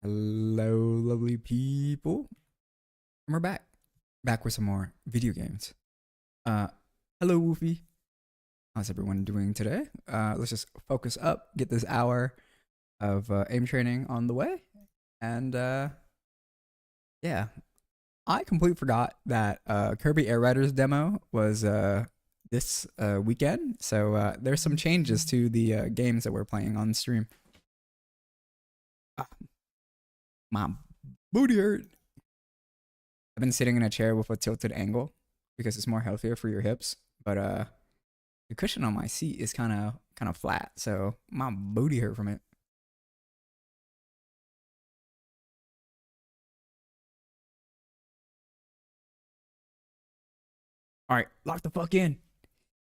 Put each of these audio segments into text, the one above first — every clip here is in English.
Hello, lovely people. And we're back. Back with some more video games. Uh, hello, Woofy. How's everyone doing today? Let's just focus up, get this hour of aim training on the way. And yeah, I completely forgot that Kirby Air Riders demo was this weekend. So there's some changes to the games that we're playing on stream. Ah, my booty hurt. I've been sitting in a chair with a tilted angle because it's more healthier for your hips. But the cushion on my seat is kind of flat, so my booty hurt from it. All right, lock the fuck in.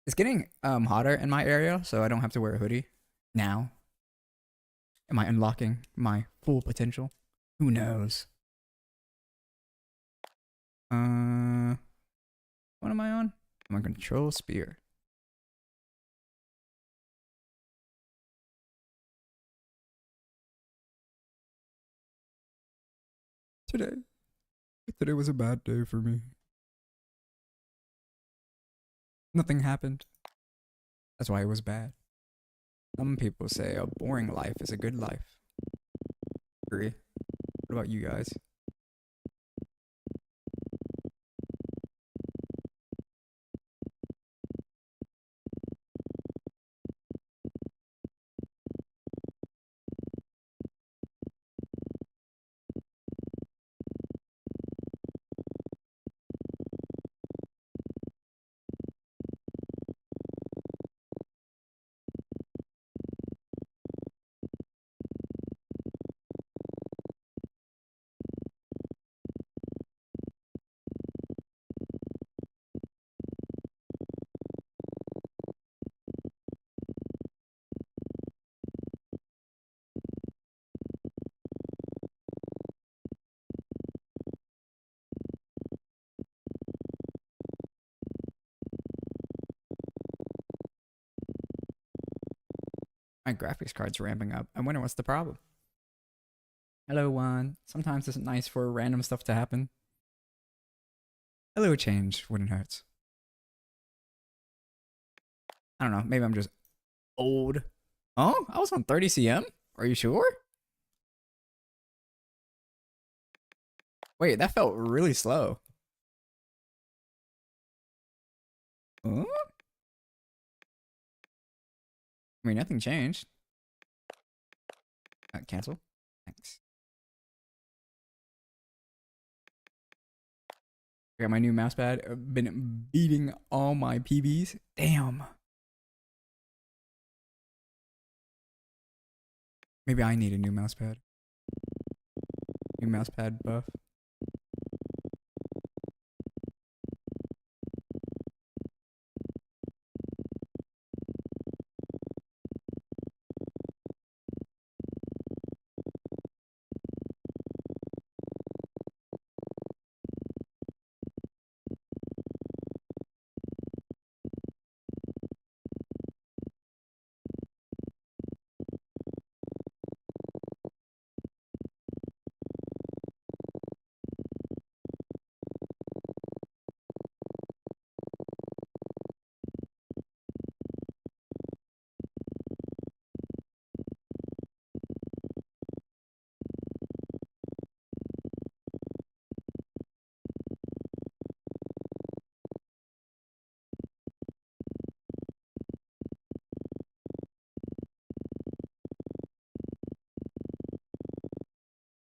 It's getting hotter in my area, so I don't have to wear a hoodie now. Am I unlocking my full potential? Who knows? What am I on? I'm on control spear. Today was a bad day for me. Nothing happened. That's why it was bad. Some people say a boring life is a good life. Agree. What about you guys? My graphics card's ramping up. I wonder what's the problem. Hello, Juan. Sometimes it's nice for random stuff to happen. A little change wouldn't hurt. I don't know. Maybe I'm just old. Oh, I was on 30 cm? Are you sure? Wait, that felt really slow. Huh? I mean, nothing changed. Cancel. Thanks. I got my new mouse pad. I've been beating all my PBs. Damn. Maybe I need a new mouse pad. New mouse pad buff.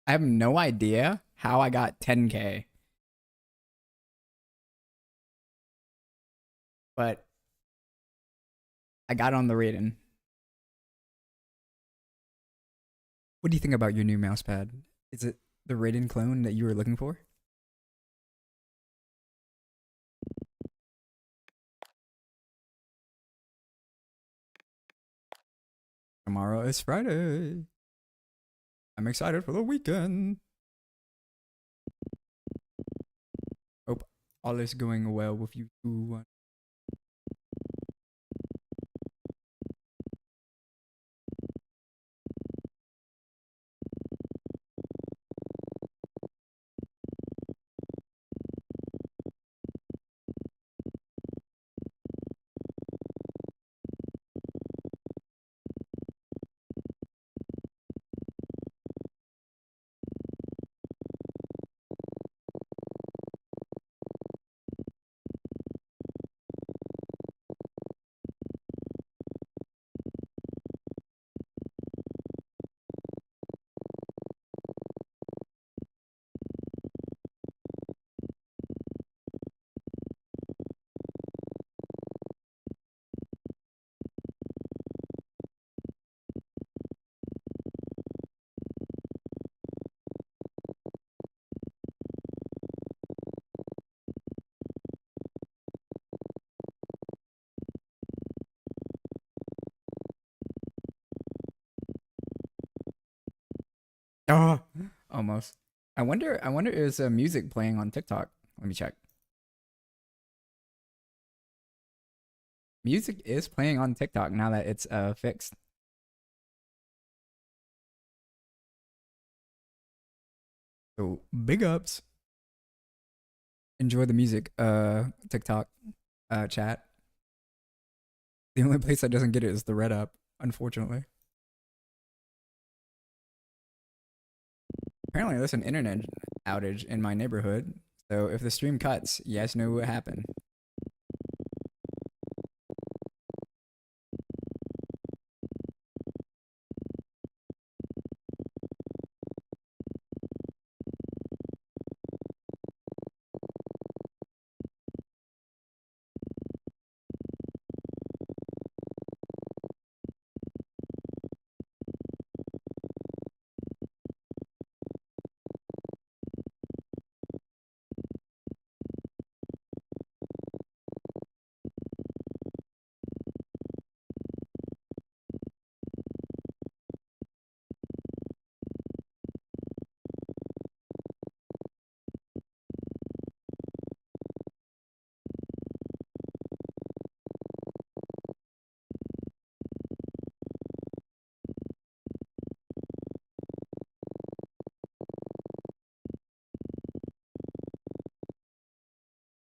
I have no idea how I got 10K. But I got on the rating. What do you think about your new mouse pad? Is it the Raiden clone that you were looking for? Tomorrow is Friday. I'm excited for the weekend. Hope all is going well with you too. Oh, almost. I wonder is music playing on TikTok? Let me check. Music is playing on TikTok now that it's fixed. So big ups. Enjoy the music. TikTok chat. The only place that doesn't get it is the red app, unfortunately. Apparently there's an internet outage in my neighborhood. So if the stream cuts, you guys know what happened.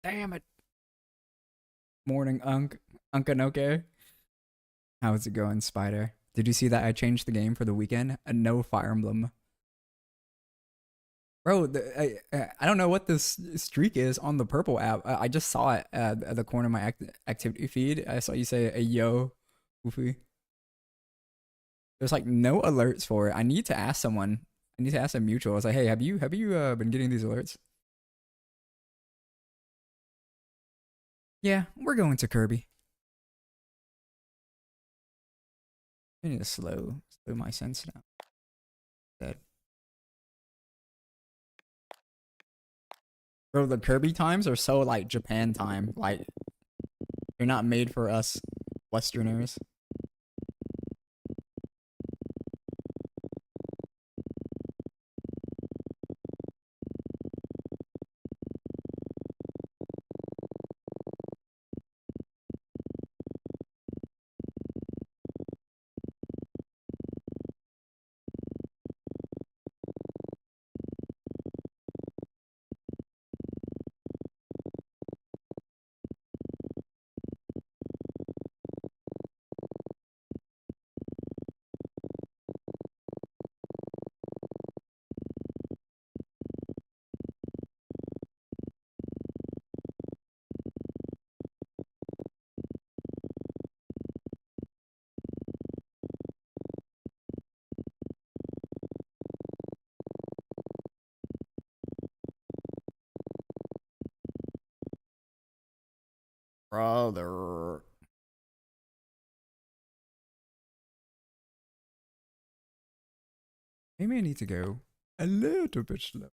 Damn it. Morning, Unkanoke. How's it going, Spider? Did you see that I changed the game for the weekend? A no Fire Emblem. Bro, I don't know what this streak is on the purple app. I just saw it at the corner of my activity feed. I saw you say a yo, Goofy. There's like no alerts for it. I need to ask someone. I need to ask a mutual. I was like, hey, have you been getting these alerts? Yeah, we're going to Kirby. I need to slow my sense down. That bro, the Kirby times are so like Japan time. Like they're not made for us Westerners. Brother. Maybe I need to go a little bit slow.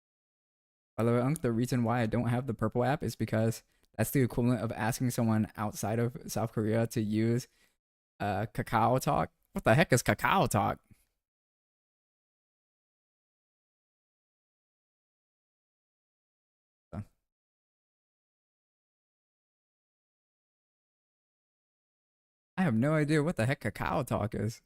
By the way, Unc, the reason why I don't have the purple app is because that's the equivalent of asking someone outside of South Korea to use Kakao Talk. What the heck is Kakao Talk? I have no idea what the heck Kakao Talk is.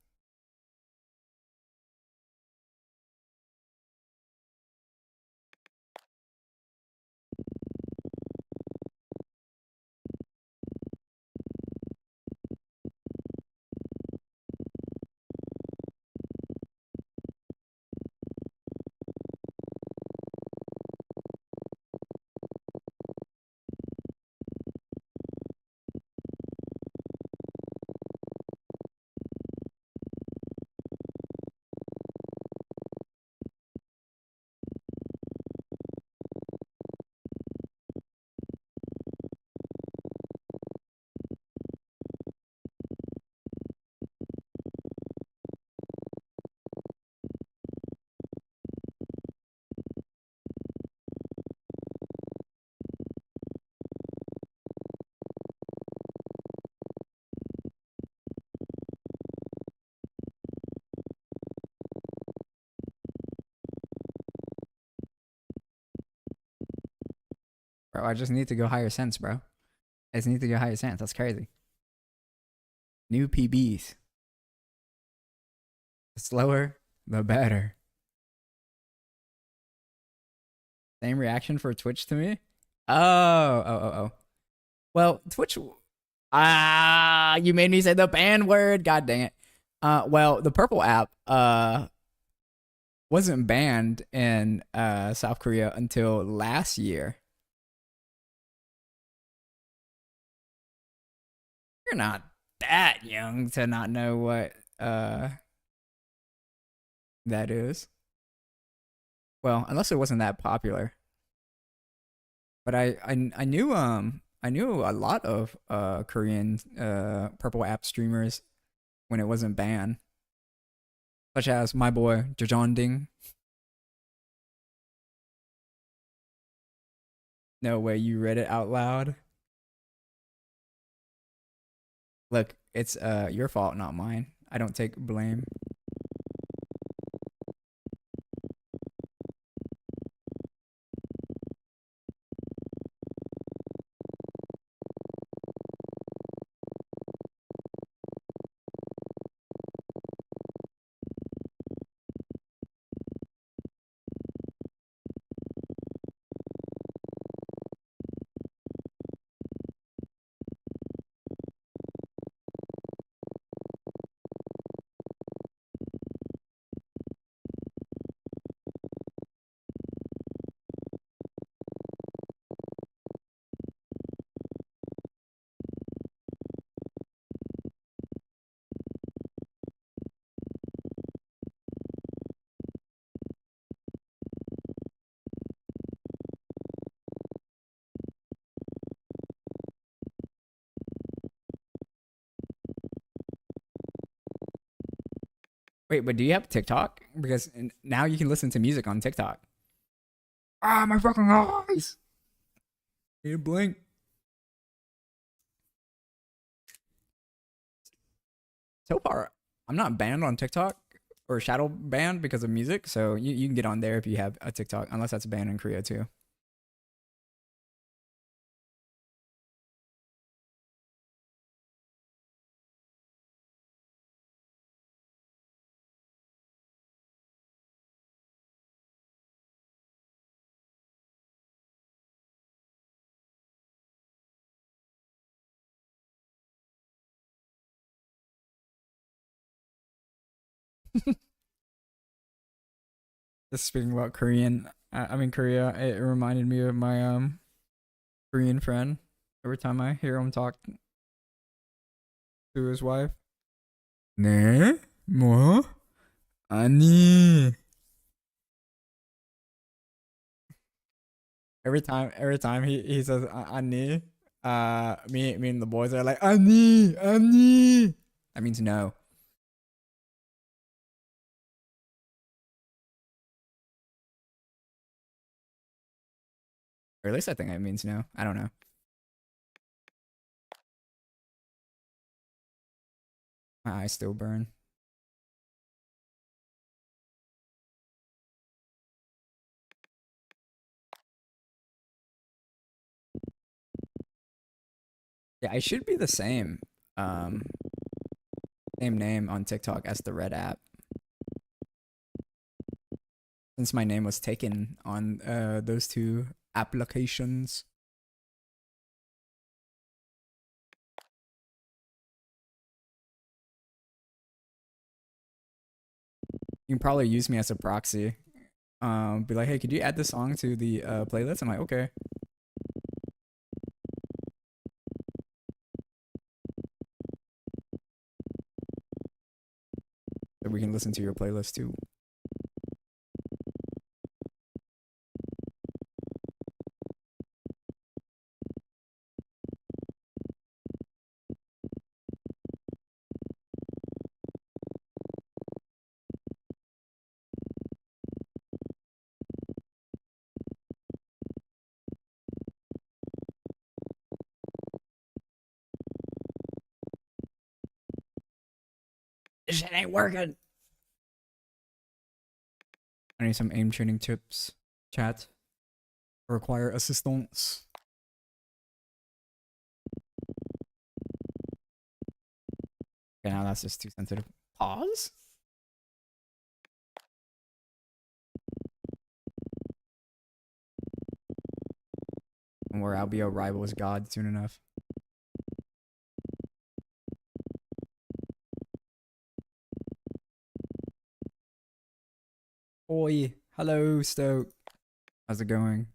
Bro, I just need to go higher cents, bro. I just need to go higher cents. That's crazy. New PBs. The slower, the better. Same reaction for Twitch to me? Oh. Well, Twitch. You made me say the banned word. God dang it. Well, the purple app wasn't banned in South Korea until last year. You're not that young to not know what that is. Well, unless it wasn't that popular. But I knew a lot of Korean purple app streamers when it wasn't banned, such as my boy Jajonding. No way you read it out loud. Look, it's your fault, not mine. I don't take blame. Wait, but do you have TikTok? Because now you can listen to music on TikTok. Ah, my fucking eyes! Need to blink. So far, I'm not banned on TikTok or shadow banned because of music, so you can get on there if you have a TikTok, unless that's banned in Korea too. Just speaking about Korean, I mean Korea, it reminded me of my Korean friend. Every time I hear him talk to his wife, 네, 뭐, 아니. Every time he says 아니, me and the boys are like 아니, 아니. That means no. Or at least I think it means no. I don't know. My eyes still burn. Yeah, I should be the same. Same name on TikTok as the Red app. Since my name was taken on those two applications. You can probably use me as a proxy. Be like, hey, could you add this song to the playlist? I'm like, okay. So we can listen to your playlist too. This shit ain't working. I need some aim training tips. Chat. Require assistance. Okay, now that's just too sensitive. Pause. And where I'll be a rival's god soon enough. Oi, hello, Stoke. How's it going?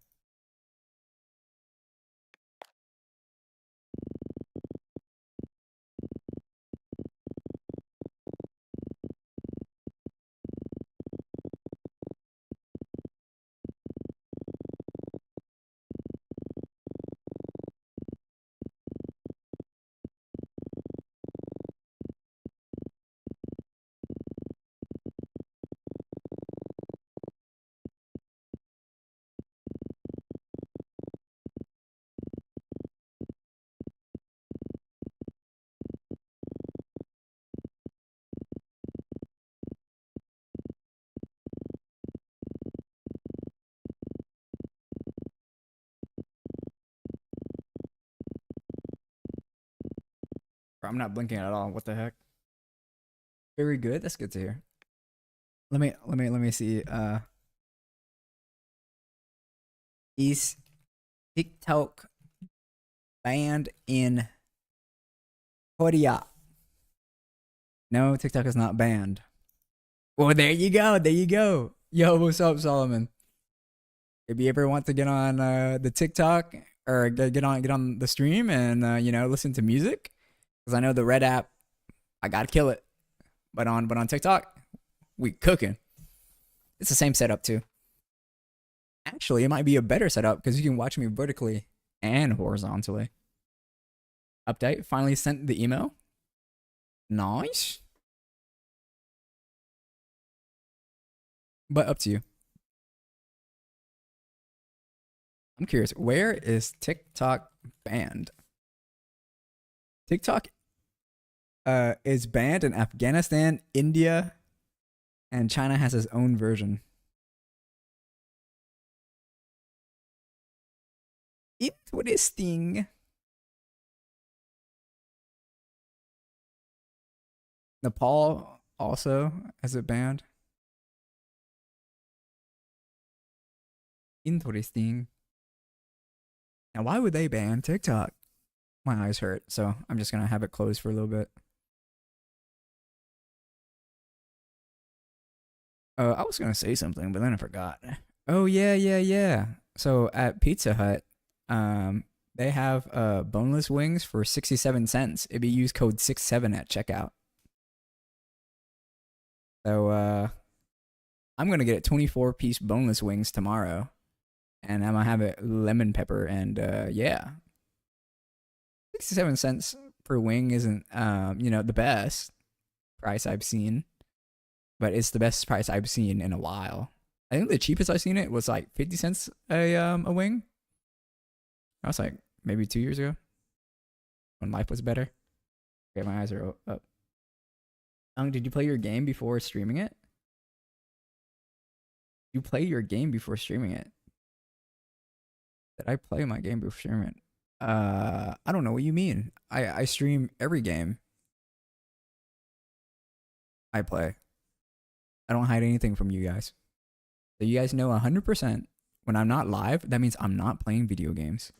I'm not blinking at all. What the heck? Very good. That's good to hear. Let me see. Is TikTok banned in Korea? No, TikTok is not banned. Well, there you go. There you go. Yo, what's up, Solomon? If you ever want to get on the TikTok or get on the stream and listen to music, because I know the Red app, I gotta kill it. But on TikTok, we cooking. It's the same setup too. Actually, it might be a better setup because you can watch me vertically and horizontally. Update. Finally sent the email. Nice. But up to you. I'm curious, where is TikTok banned? TikTok is banned in Afghanistan, India, and China has its own version. Interesting. Nepal also has it banned. Interesting. Now, why would they ban TikTok? My eyes hurt, so I'm just gonna have it closed for a little bit. I was gonna say something, but then I forgot. Oh yeah. So at Pizza Hut, they have boneless wings for 67 cents. If you use code 67 at checkout. So I'm gonna get 24-piece boneless wings tomorrow, and I'm gonna have it lemon pepper and yeah. 67 cents per wing isn't the best price I've seen, but it's the best price I've seen in a while. I think the cheapest I've seen it was like 50 cents a wing. I was like maybe 2 years ago when life was better. Okay, my eyes are up. Did you play your game before streaming it? You play your game before streaming it? Did I play my game before streaming it? I don't know what you mean. I stream every game I play. I don't hide anything from you guys. So you guys know 100% when I'm not live, that means I'm not playing video games.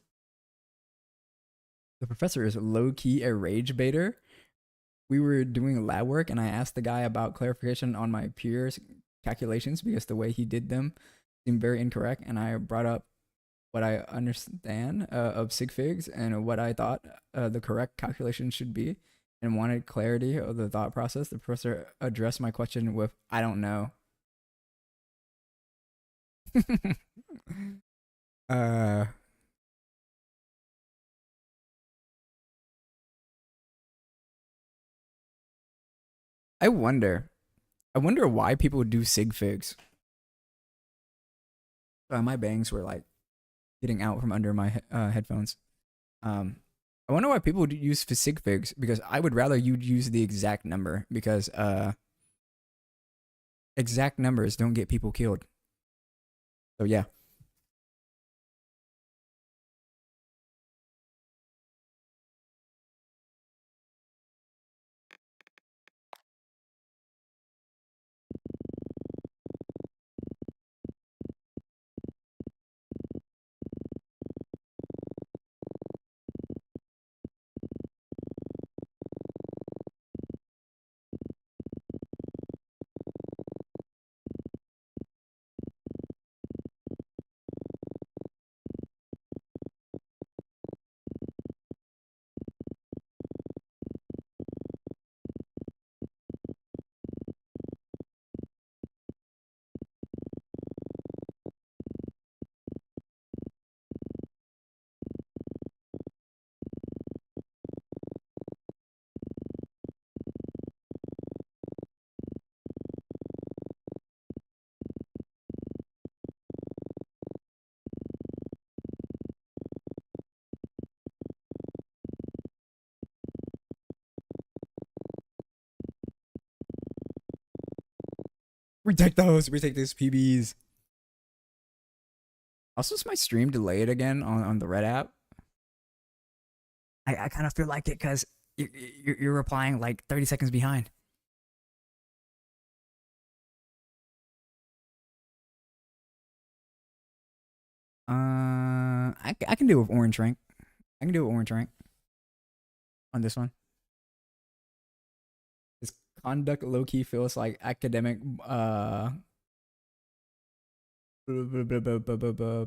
The professor is low-key a rage baiter. We were doing lab work and I asked the guy about clarification on my peers' calculations because the way he did them seemed very incorrect, and I brought up what I understand of sig figs and what I thought the correct calculation should be and wanted clarity of the thought process. The professor addressed my question with, I don't know. uh I wonder. I wonder why people do sig figs. My bangs were like getting out from under my headphones. I wonder why people use sig figs, because I would rather you'd use the exact number, because exact numbers don't get people killed. So yeah. Retake those. Retake those PBs. Also, is my stream delayed again on the Red app? I kind of feel like it because you're replying like 30 seconds behind. I can do with orange rank. I can do with orange rank on this one. This conduct low key feels like academic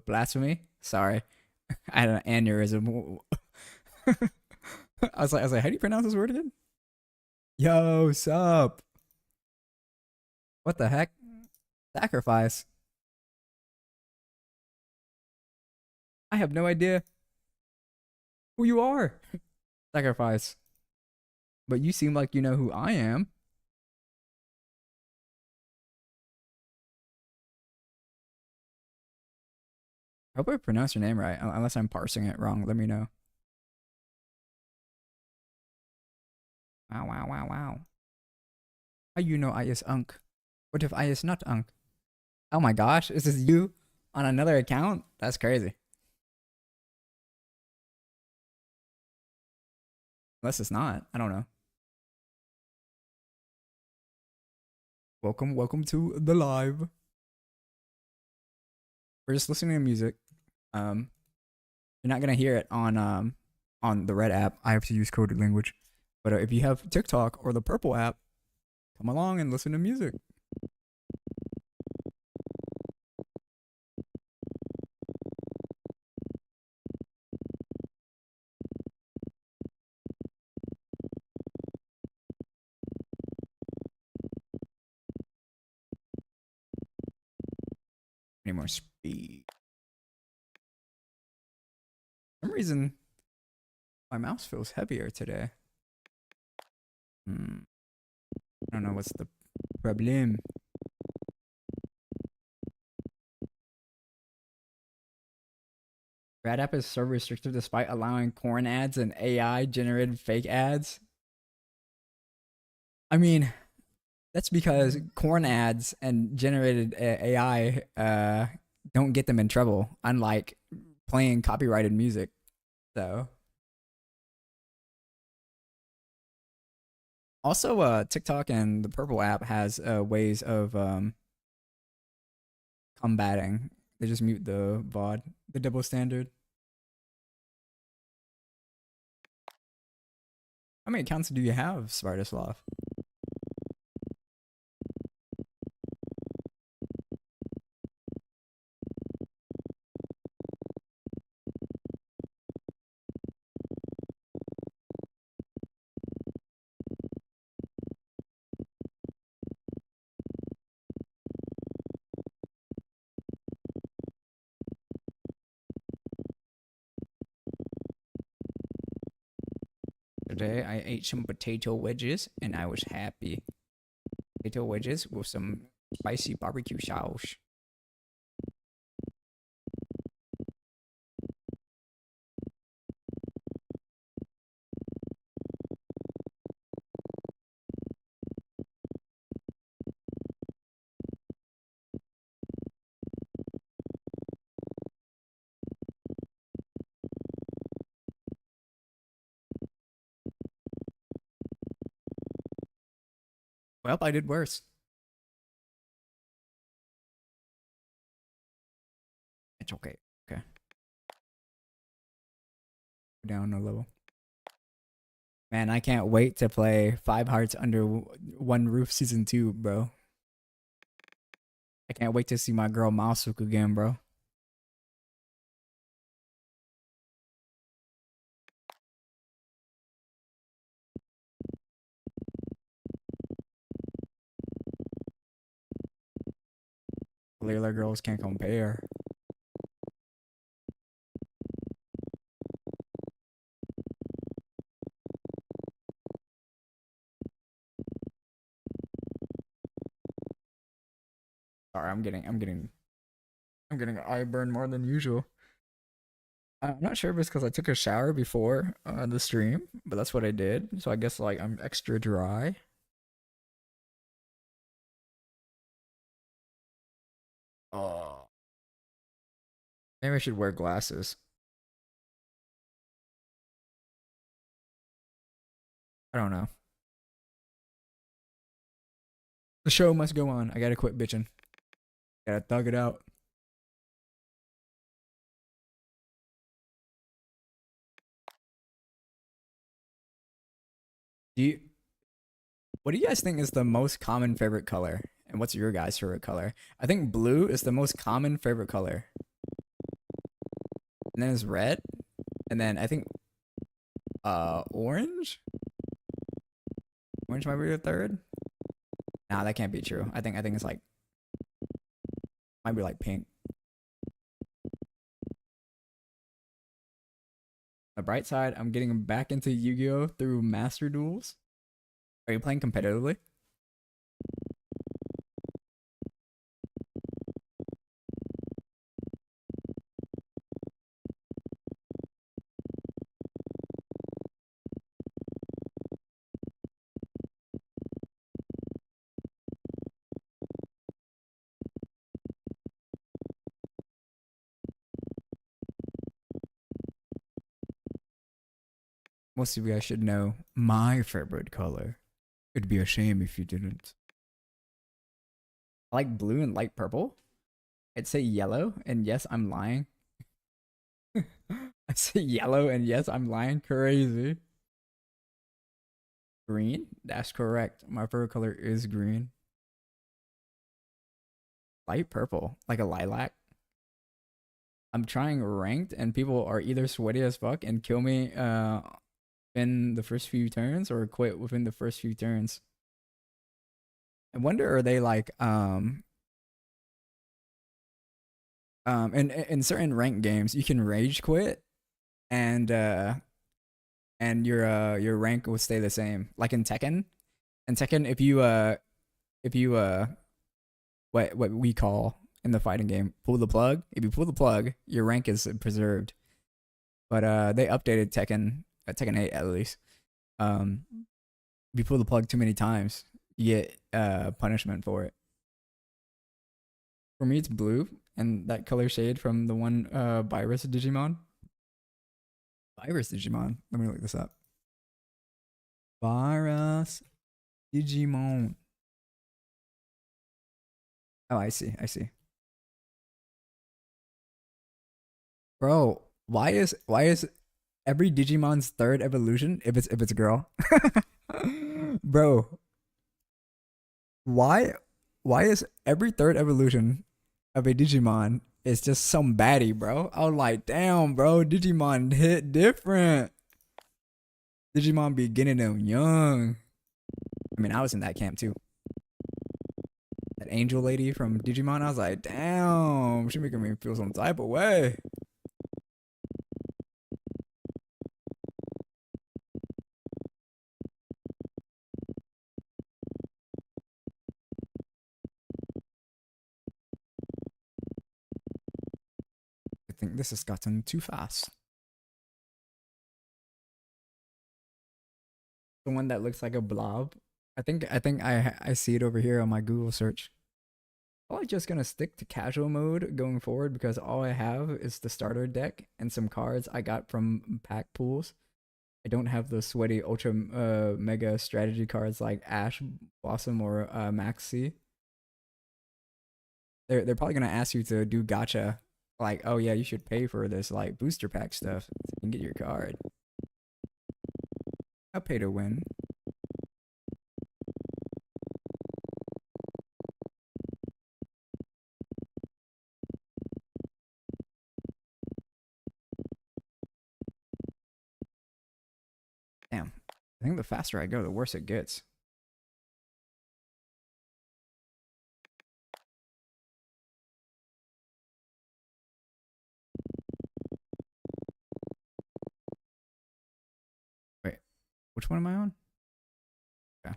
blasphemy. Sorry, I had an aneurysm. I was like, how do you pronounce this word again? Yo, sup? What the heck? Sacrifice. I have no idea who you are. Sacrifice. But you seem like you know who I am. I hope I pronounced your name right. Unless I'm parsing it wrong, let me know. Wow, wow, wow, wow. How you know I is Unk? What if I is not Unk? Oh my gosh, is this you on another account? That's crazy. Unless it's not. I don't know. Welcome to the live. We're just listening to music. You're not gonna hear it on the Red app. I have to use coded language. But if you have TikTok or the Purple app, come along and listen to music. Any more speed? For some reason, my mouse feels heavier today. I don't know what's the problem. Red app is so restrictive despite allowing corn ads and AI generated fake ads. I mean, that's because corn ads and generated AI don't get them in trouble, unlike playing copyrighted music. So, also, TikTok and the Purple app has ways of combating. They just mute the VOD, the double standard. How many accounts do you have, Svartoslav? Today I ate some potato wedges and I was happy. Potato wedges with some spicy barbecue sauce. Well, I did worse. It's okay. Okay. Down a level. Man, I can't wait to play Five Hearts Under One Roof Season 2, bro. I can't wait to see my girl Masuke again, bro. Layla girls can't compare. Sorry, I'm getting eye burn more than usual. I'm not sure if it's because I took a shower before the stream, but that's what I did. So I guess like I'm extra dry. Oh, maybe I should wear glasses. I don't know. The show must go on. I gotta quit bitching. Gotta thug it out. Do you? What do you guys think is the most common favorite color? And what's your guys' favorite color? I think blue is the most common favorite color. And then it's red. And then I think orange. Orange might be the third. Nah, that can't be true. I think it's like might be like pink. The bright side, I'm getting back into Yu-Gi-Oh through Master Duels. Are you playing competitively? Most of you guys should know my favorite color. It'd be a shame if you didn't. I like blue and light purple. I'd say yellow, and yes, I'm lying. I say yellow, and yes, I'm lying. Crazy. Green? That's correct. My favorite color is green. Light purple, like a lilac. I'm trying ranked, and people are either sweaty as fuck and kill me in the first few turns or quit within the first few turns. I wonder, are they like in certain ranked games you can rage quit and your rank will stay the same. Like in Tekken. In Tekken, if you what we call in the fighting game pull the plug. If you pull the plug, your rank is preserved. But they updated Tekken, Tekken 8 at least. If you pull the plug too many times, you get punishment for it. For me, it's blue, and that color shade from the one virus Digimon. Virus Digimon. Let me look this up. Virus Digimon. Oh, I see. I see. Bro, why is every Digimon's third evolution if it's a girl? Bro, why why is every third evolution of a Digimon is just some baddie, bro? I was like, damn, bro, Digimon hit different. Digimon be getting them young. I mean, I was in that camp too. That angel lady from Digimon, I was like, damn, she making me feel some type of way. I think this has gotten too fast. The one that looks like a blob. I think I see it over here on my Google search. Probably just gonna stick to casual mode going forward because all I have is the starter deck and some cards I got from pack pools. I don't have the sweaty ultra mega strategy cards like Ash Blossom or Maxi. They're probably gonna ask you to do gotcha, like, oh yeah, you should pay for this like booster pack stuff so you can get your card. I'll pay to win. Damn, I think the faster I go, the worse it gets. Wait, which one am I on? Okay.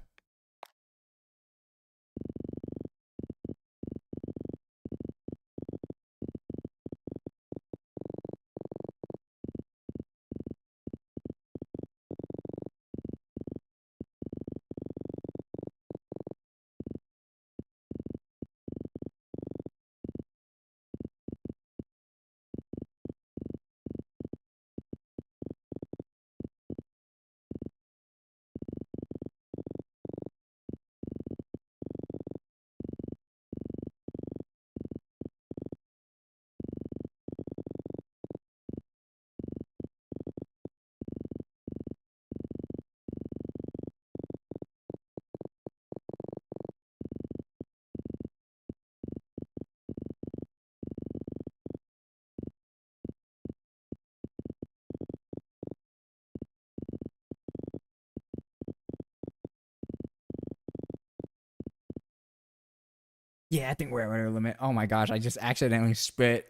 Yeah, I think we're at our limit. Oh my gosh, I just accidentally spit.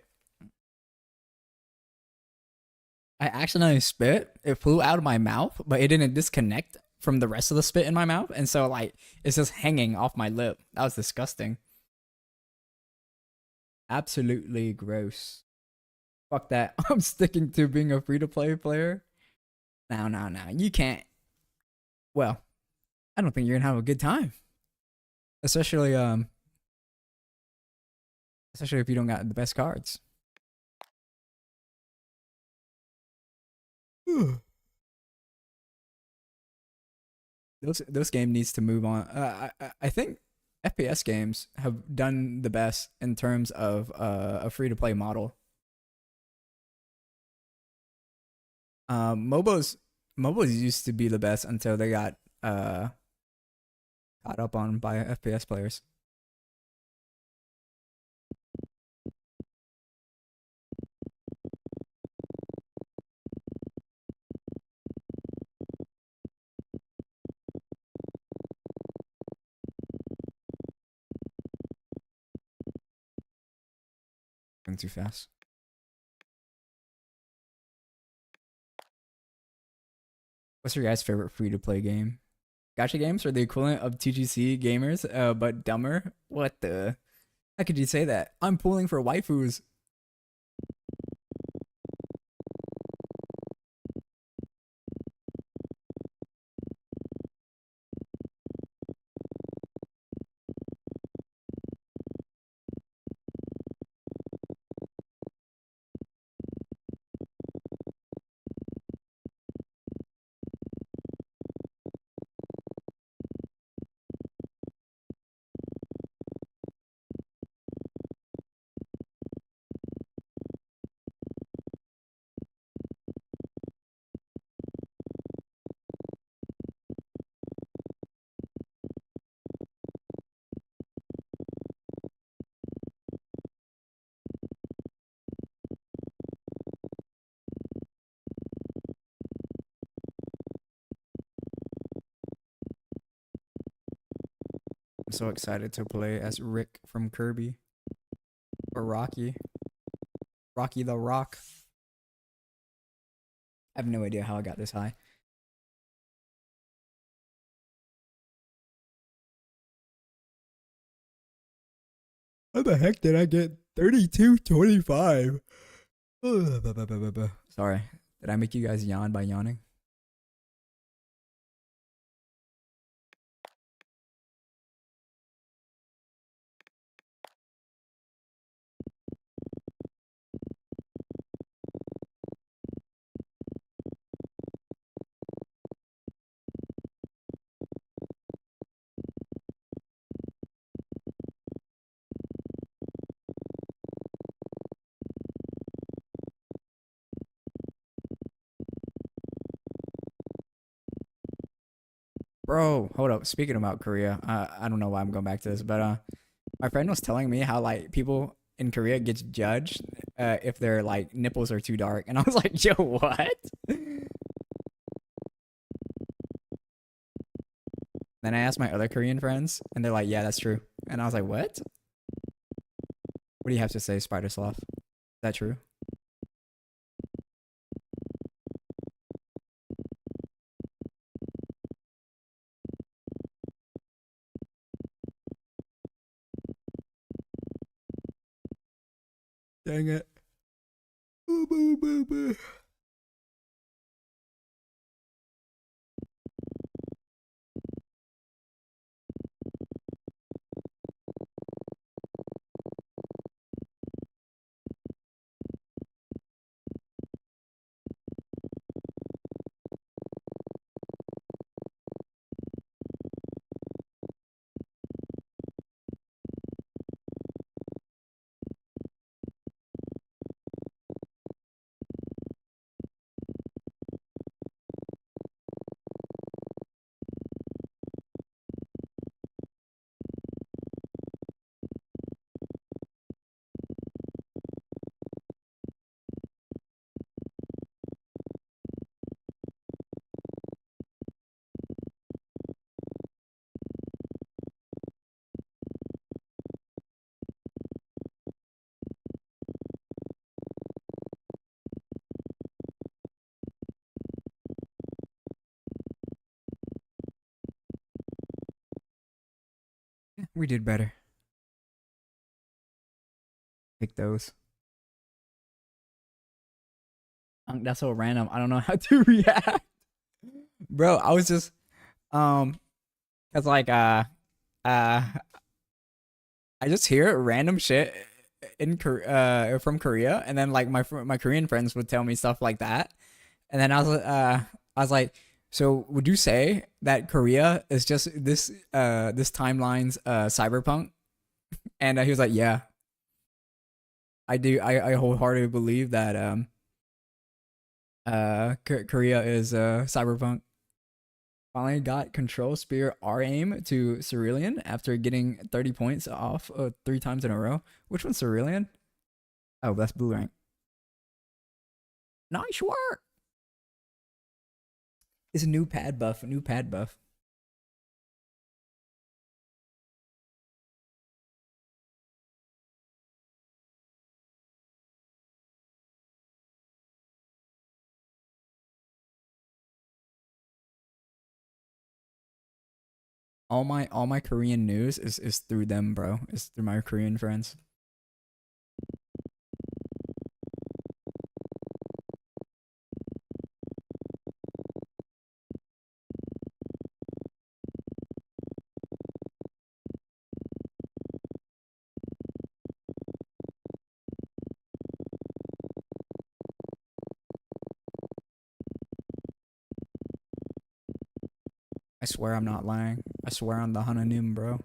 I accidentally spit. It flew out of my mouth, but it didn't disconnect from the rest of the spit in my mouth. And so, like, it's just hanging off my lip. That was disgusting. Absolutely gross. Fuck that. I'm sticking to being a free to play player. No, no, no. You can't. Well, I don't think you're gonna have a good time. Especially especially if you don't got the best cards. Those game needs to move on. I think FPS games have done the best in terms of a free to play model. MOBAs used to be the best until they got caught up on by FPS players. Going too fast. What's your guys' favorite free to play game? Gacha games are the equivalent of TGC gamers, but dumber. What the? How could you say that? I'm pulling for waifus. I'm so excited to play as Rick from Kirby or Rocky. Rocky the Rock. I have no idea how I got this high. How the heck did I get 3225? Sorry. Did I make you guys yawn by yawning? Bro, hold up. Speaking about Korea, I don't know why I'm going back to this, but my friend was telling me how like people in Korea get judged if their like nipples are too dark, and I was like, yo, what? Then I asked my other Korean friends, and they're like, yeah, that's true. And I was like, what? What do you have to say, Spider Sloth? Is that true? Dang it. Boo, boo, boo, boo. We did better. Pick those. That's so random. I don't know how to react. Bro, I was just um cuz like uh I just hear random shit in from Korea, and then like my Korean friends would tell me stuff like that. And then I was like, so would you say that Korea is just this timeline's cyberpunk? And he was like, yeah, I do. I wholeheartedly believe that Korea is cyberpunk. Finally got control spear R aim to Cerulean after getting 30 points off 3 times in a row. Which one's Cerulean? Oh, that's blue rank. Nice work. It's a new pad buff. A new pad buff. All my Korean news is through them, bro. It's through my Korean friends. I swear I'm not lying. I swear on the Hananim, bro.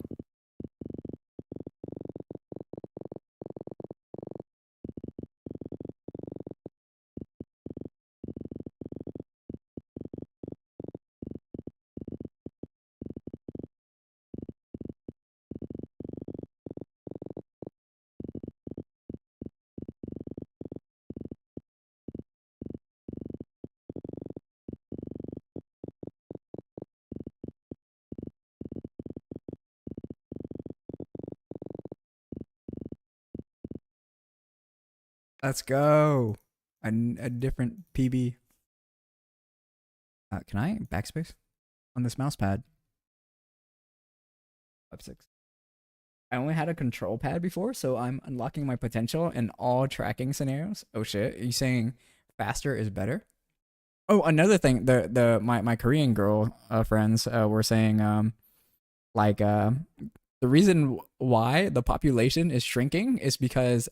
Let's go. A different PB. Can I backspace on this mouse pad? Up six. I only had a control pad before, so I'm unlocking my potential in all tracking scenarios. Oh shit! Are you saying faster is better? Oh, another thing. My Korean girl friends were saying like the reason why the population is shrinking is because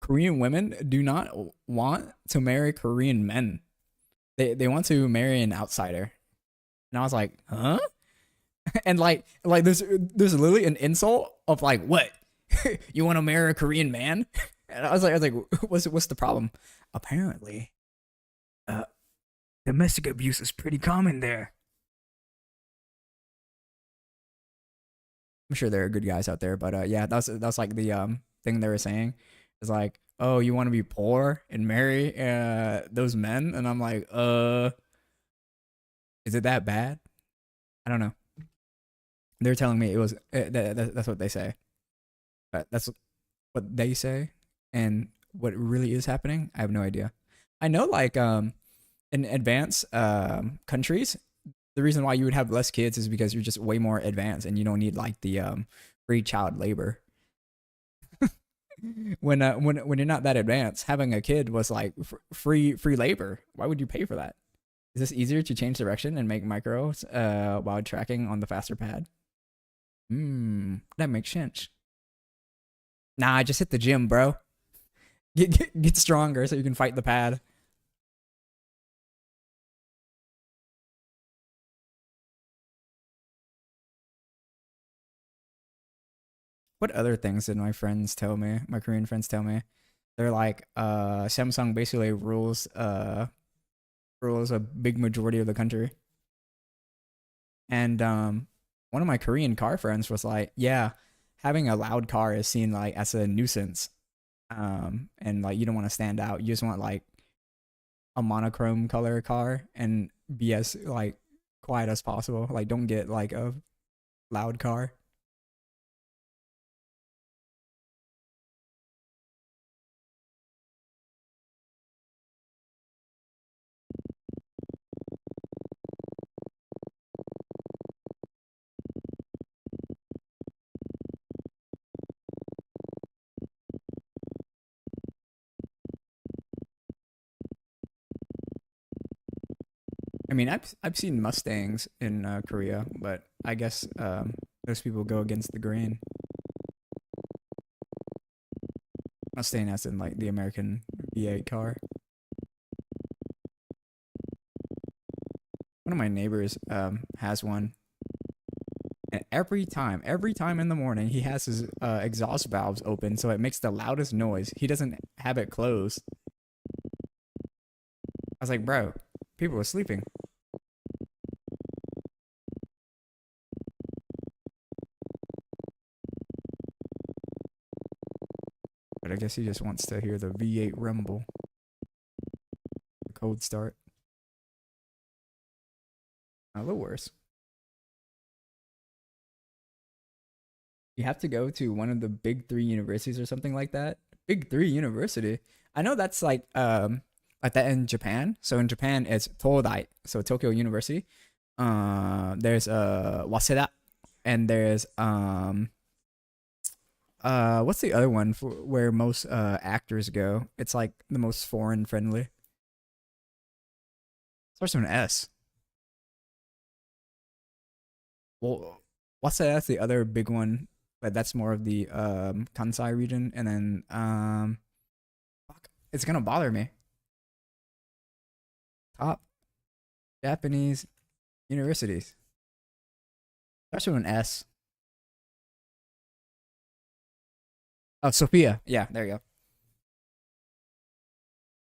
Korean women do not want to marry Korean men. They want to marry an outsider. And I was like, huh? And like there's literally an insult of like, what? You want to marry a Korean man? And I was like, what's the problem? Apparently, uh, domestic abuse is pretty common there. I'm sure there are good guys out there, but yeah, that's like the thing they were saying. Is like, oh, you want to be poor and marry those men? And I'm like, is it that bad? I don't know. They're telling me it was that's what they say. But that's what they say, and what really is happening, I have no idea. I know, like in advanced countries, the reason why you would have less kids is because you're just way more advanced, and you don't need like the free child labor. When you're not that advanced, having a kid was like free labor. Why would you pay for that? Is this easier to change direction and make micros while tracking on the faster pad? That makes sense. Nah, just hit the gym, bro. Get stronger so you can fight the pad. What other things did my friends tell me? My Korean friends tell me. They're like, Samsung basically rules a big majority of the country. And one of my Korean car friends was like, yeah, having a loud car is seen like as a nuisance. And like you don't want to stand out. You just want like a monochrome color car and be as like quiet as possible. Like don't get like a loud car. I mean, I've seen Mustangs in Korea, but I guess those people go against the grain. Mustang as in like the American V8 car. One of my neighbors has one, and every time in the morning, he has his exhaust valves open, so it makes the loudest noise. He doesn't have it closed. I was like, bro, people are sleeping. But I guess he just wants to hear the V8 rumble, the cold start. A little worse. You have to go to one of the big three universities or something like that. Big three university. I know that's like that in Japan. So in Japan it's Todai, so Tokyo University. There's Waseda, and there's what's the other one for where most actors go? It's like the most foreign friendly. Starts with an S. Well, Waseda is the other big one, but that's more of the Kansai region, and then fuck, it's gonna bother me. Top Japanese universities. Starts with an S. Oh, Sophia. Yeah, there you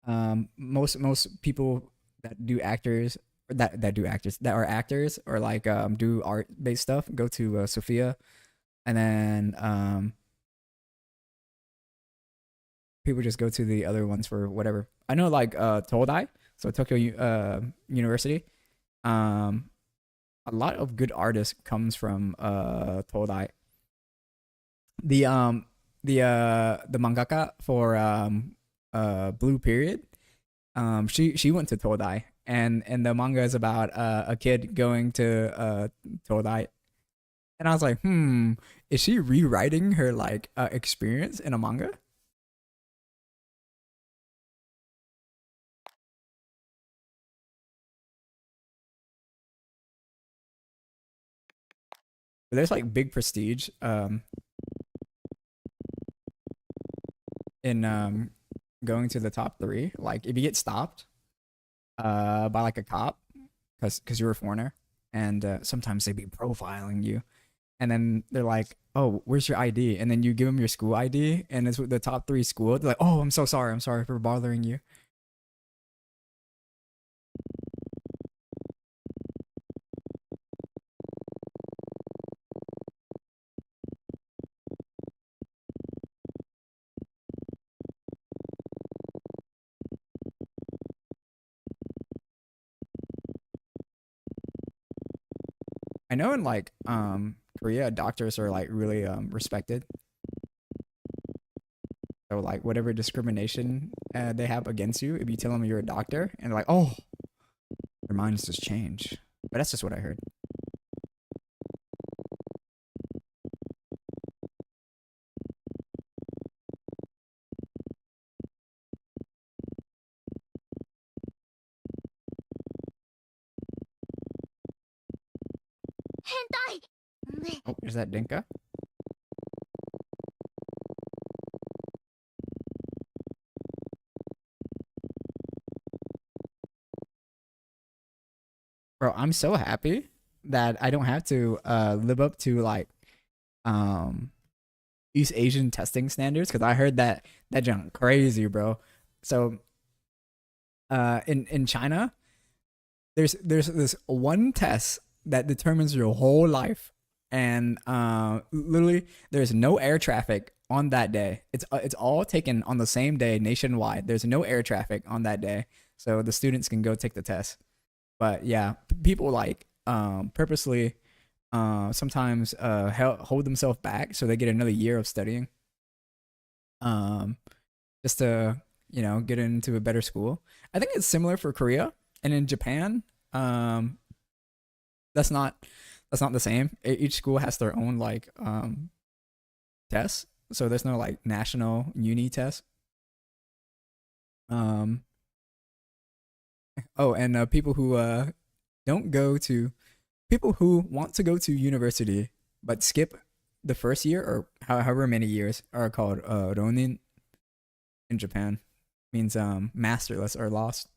go. Most people that do actors that do actors that are actors or like do art based stuff go to Sophia, and then people just go to the other ones for whatever. I know like Todai, so Tokyo University. Um, a lot of good artists comes from Todai. The um the mangaka for Blue Period, she went to Todai, and the manga is about a kid going to Todai, and I was like, is she rewriting her like experience in a manga? There's like big prestige in going to the top three. Like if you get stopped by like a cop because you're a foreigner, and sometimes they be profiling you, and then they're like, "Oh, where's your ID?" And then you give them your school ID, and it's with the top three school. They're like, "Oh, I'm sorry for bothering you." I know in like Korea, doctors are like really respected. So like whatever discrimination they have against you, if you tell them you're a doctor, and they're like, "Oh, their minds just change." But that's just what I heard. Oh, is that Dinka? Bro, I'm so happy that I don't have to live up to like um East Asian testing standards, because I heard that junk crazy, bro. So in China, there's this one test that determines your whole life, and literally there's no air traffic on that day. It's all taken on the same day nationwide. There's no air traffic on that day, so the students can go take the test. But yeah, people like purposely sometimes hold themselves back so they get another year of studying, um just to get into a better school. I think it's similar for Korea, and in Japan, um that's not the same. Each school has their own like tests, so there's no like national uni test. um oh, and people who don't go to people who want to go to university but skip the first year or however many years are called ronin in Japan. Means masterless or lost.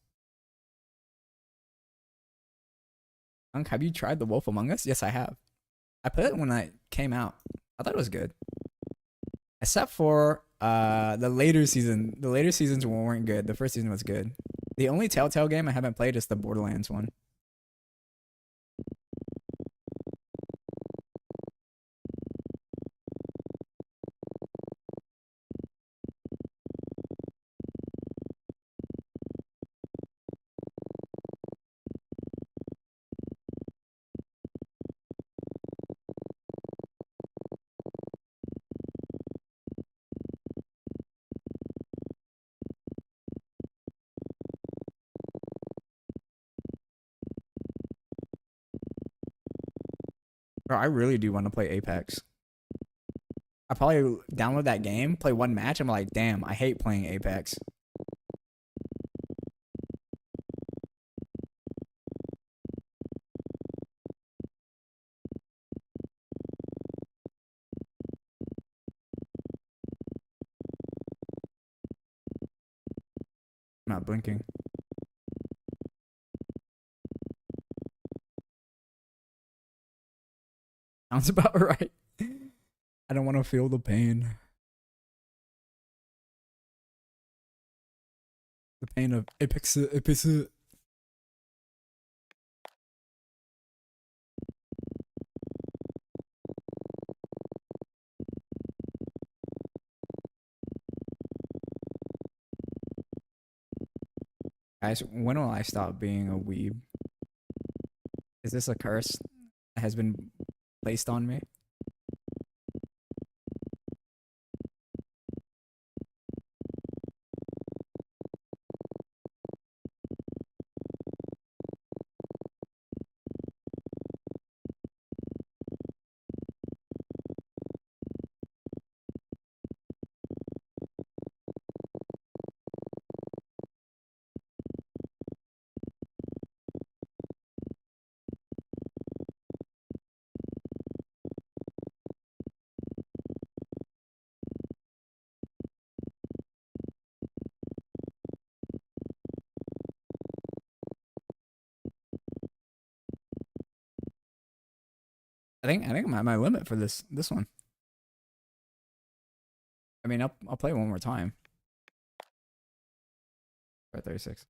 Have you tried The Wolf Among Us? Yes, I have. I put it when I came out. I thought it was good. Except for the later season. The later seasons weren't good. The first season was good. The only Telltale game I haven't played is the Borderlands one. Bro, I really do want to play Apex. I probably download that game, play one match, I'm like, damn, I hate playing Apex. I'm not blinking. Sounds about right. I don't want to feel the pain. The pain of Apex. Apex. Guys, when will I stop being a weeb? Is this a curse that has been placed on me? I think I'm at my limit for this one. I mean, I'll play one more time. 36.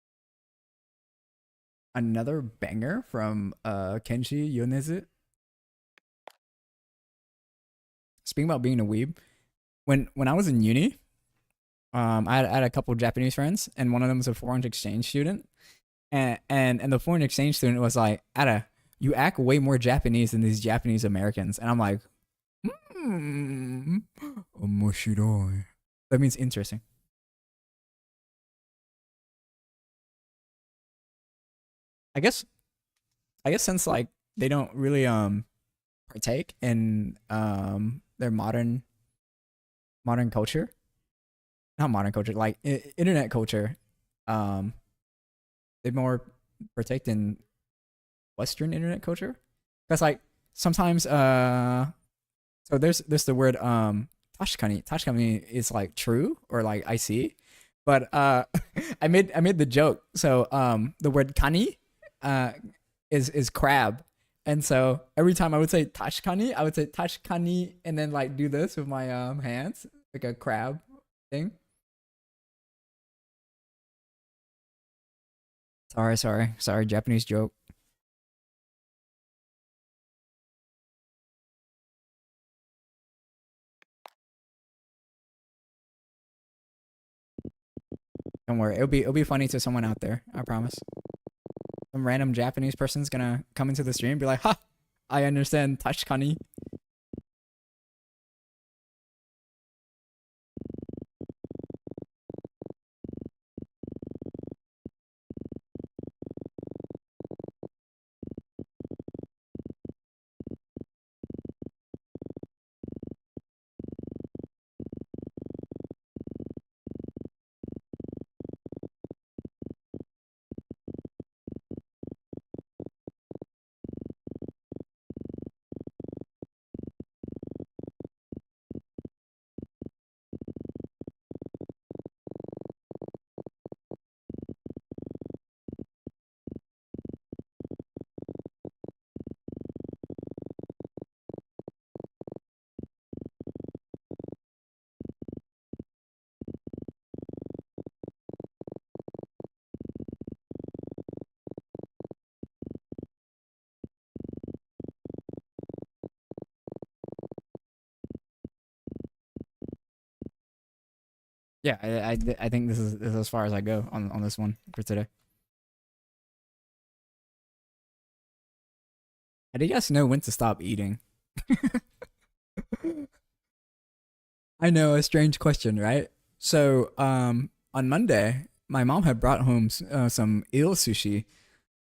Another banger from Kenshi Yonezu. Speaking about being a weeb, when I was in uni, I had a couple of Japanese friends, and one of them was a foreign exchange student, and the foreign exchange student was like, "Ada, you act way more Japanese than these Japanese Americans," and I'm like, "Omoshiroi." That means interesting. I guess I guess since like they don't really partake in their modern culture, not modern culture, like internet culture, um they more partake in Western internet culture. Because like sometimes so there's the word tashkani. Tashkani is like true or like I see. But I made the joke. So the word kani uh is crab. And so every time I would say tashkani, I would say tashkani and then like do this with my hands, like a crab thing. Sorry, Japanese joke. Don't worry, it'll be funny to someone out there. I promise. Some random Japanese person's gonna come into the stream and be like, "Ha, I understand tashkani." Yeah, I think this is as far as I go on this one for today. How do you guys know when to stop eating? I know, a strange question, right? So, on Monday, my mom had brought home some eel sushi,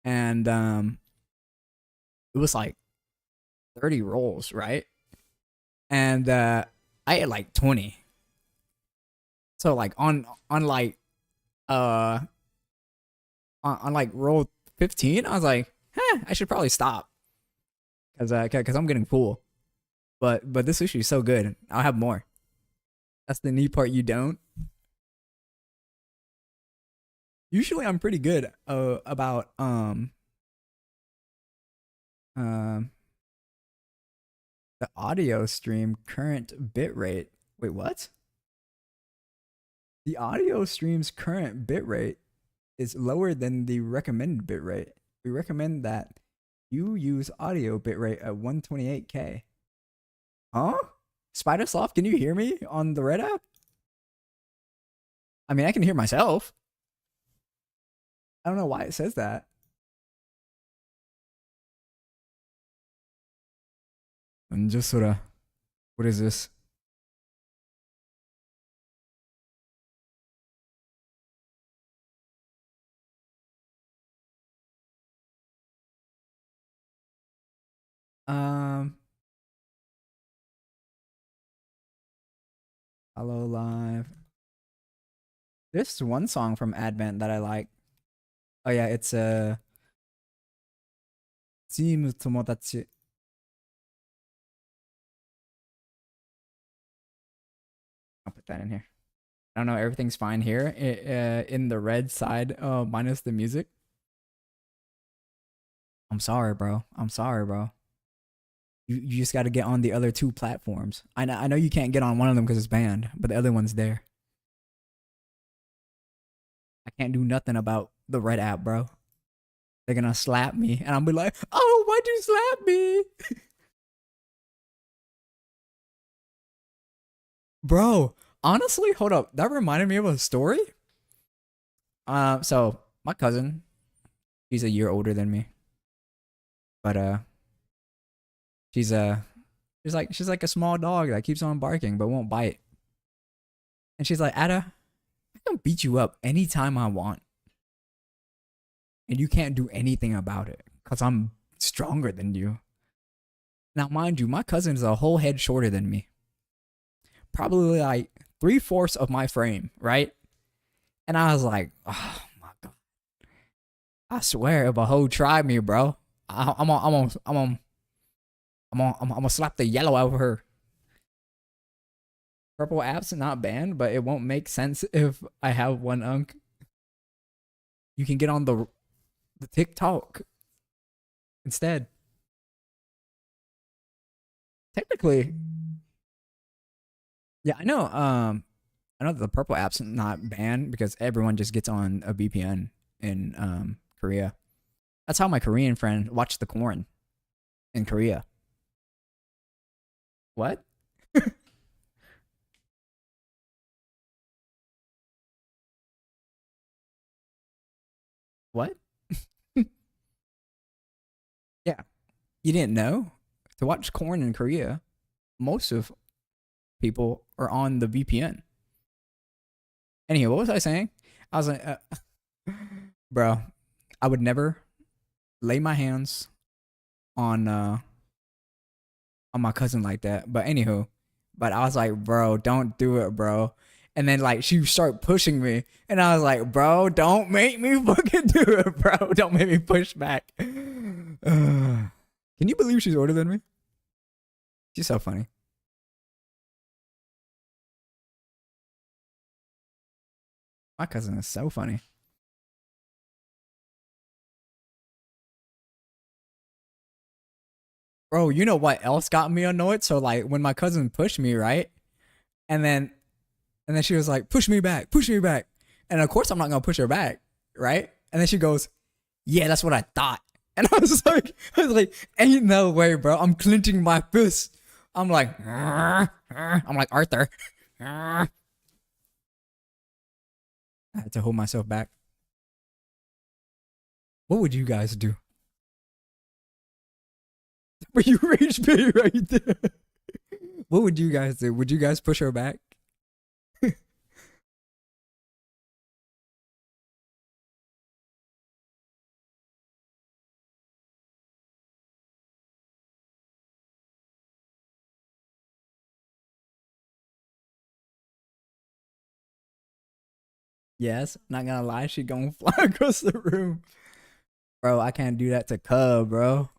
and it was like 30 rolls, right? And I ate like 20. So like on like uh on like roll 15, I was like, I should probably stop because I'm getting full. But this sushi is so good. I'll have more. That's the neat part. You don't. Usually, I'm pretty good about um the audio stream current bitrate. Wait, what? The audio stream's current bitrate is lower than the recommended bitrate. We recommend that you use audio bitrate at 128K. Huh? Spidersoft, can you hear me on the Red app? I mean, I can hear myself. I don't know why it says that. And just sort of, what is this? Um, Hello Live. There's one song from Advent that I like. Oh yeah, it's Team Tomodachi. I'll put that in here. I don't know, everything's fine here in the red side, minus the music. I'm sorry, bro. I'm sorry, bro. You just got to get on the other two platforms. I know you can't get on one of them because it's banned, but the other one's there. I can't do nothing about the red app, bro. They're gonna slap me, and I'll be like, "Oh, why'd you slap me, bro?" Honestly, hold up. That reminded me of a story. So my cousin, she's a year older than me, but she's she's like a small dog that keeps on barking but won't bite. And she's like, Ada, I can beat you up anytime I want, and you can't do anything about it because I'm stronger than you. Now, mind you, my cousin is a whole head shorter than me, probably like 3/4 of my frame, right? And I was like, oh my god, I swear, if a hoe tried me, bro, I'm gonna slap the yellow out of her. Purple apps not banned, but it won't make sense if I have one unk. You can get on the TikTok instead. Technically, yeah, I know that the purple app's not banned because everyone just gets on a VPN in Korea. That's how my Korean friend watched the corn in Korea. What? What? Yeah, you didn't know? To watch corn in Korea, most of people are on the VPN. Anyway, what was I saying? I was like, bro, I would never lay my hands on my cousin like that. But anywho, but I was like, bro, don't do it, bro. And then like she started pushing me, and I was like, bro, don't make me fucking do it, bro. Don't make me push back. Can you believe she's older than me? She's so funny. My cousin is so funny. Bro, you know what else got me annoyed? So like when my cousin pushed me, right? And then she was like, push me back, push me back. And of course I'm not gonna push her back, right? And then she goes, yeah, that's what I thought. And I was like, ain't no way, bro. I'm clenching my fist. I'm like Arthur. I had to hold myself back. What would you guys do? But you rage bait right there. What would you guys do? Would you guys push her back? Yes, not gonna lie, she gonna fly across the room. Bro, I can't do that to Cub, bro.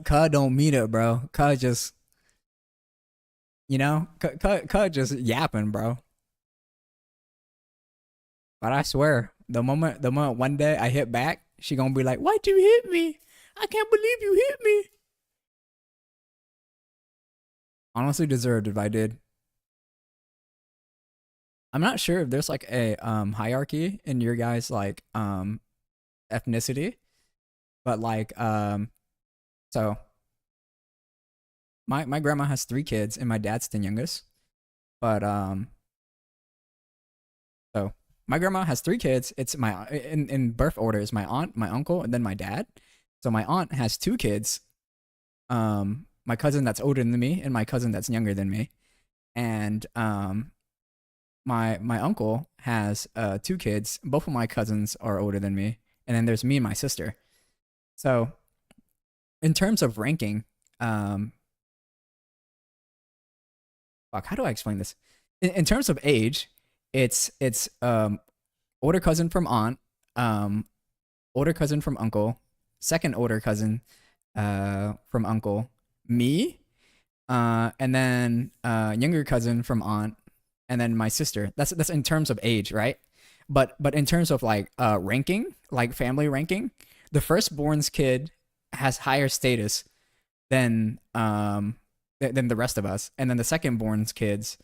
Cub don't mean it, bro. Cub just, Cub just yapping, bro. But I swear, the moment one day I hit back, she gonna be like, "Why'd you hit me? I can't believe you hit me." Honestly, deserved if I did. I'm not sure if there's like a hierarchy in your guys like ethnicity, but like so my grandma has 3 kids and my dad's the youngest. But so my grandma has 3 kids. It's my in birth order is my aunt, my uncle, and then my dad. So my aunt has 2 kids. My cousin that's older than me and my cousin that's younger than me. And my uncle has 2 kids. Both of my cousins are older than me. And then there's me and my sister. So in terms of ranking, fuck, how do I explain this? In terms of age, it's older cousin from aunt, um, older cousin from uncle, second older cousin from uncle, me, and then younger cousin from aunt, and then my sister. That's in terms of age, right? But in terms of like ranking, like family ranking, the firstborn's kid has higher status than than the rest of us, and then the secondborn's kids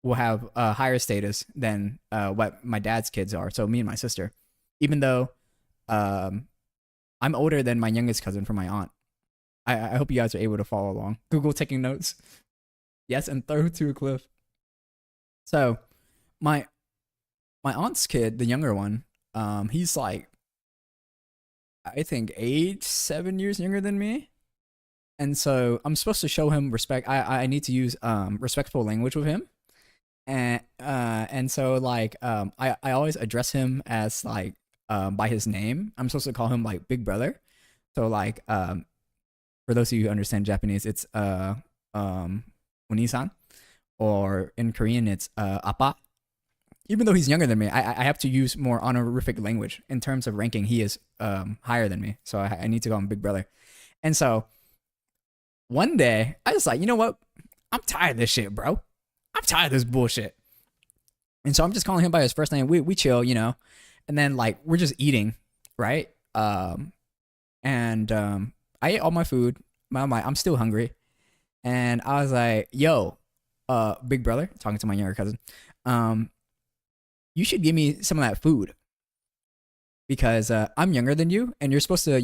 will have a higher status than what my dad's kids are. So me and my sister, even though um, I'm older than my youngest cousin from my aunt. I hope you guys are able to follow along. Google taking notes. Yes, and throw to a cliff. So my my aunt's kid, the younger one, he's like I think 8, 7 years younger than me. And so I'm supposed to show him respect. I need to use respectful language with him. And so like I always address him as like by his name. I'm supposed to call him like big brother. So like for those of you who understand Japanese, it's Onisan, or in Korean it's appa. Even though he's younger than me, I have to use more honorific language. In terms of ranking, he is higher than me, so I need to call him big brother. And so one day I was like, you know what? I'm tired of this shit, bro. I'm tired of this bullshit. And so I'm just calling him by his first name. We chill, and then like we're just eating, right? And I ate all my food. I'm still hungry, and I was like, "Yo, big brother," talking to my younger cousin. Um, you should give me some of that food because I'm younger than you, and you're supposed to,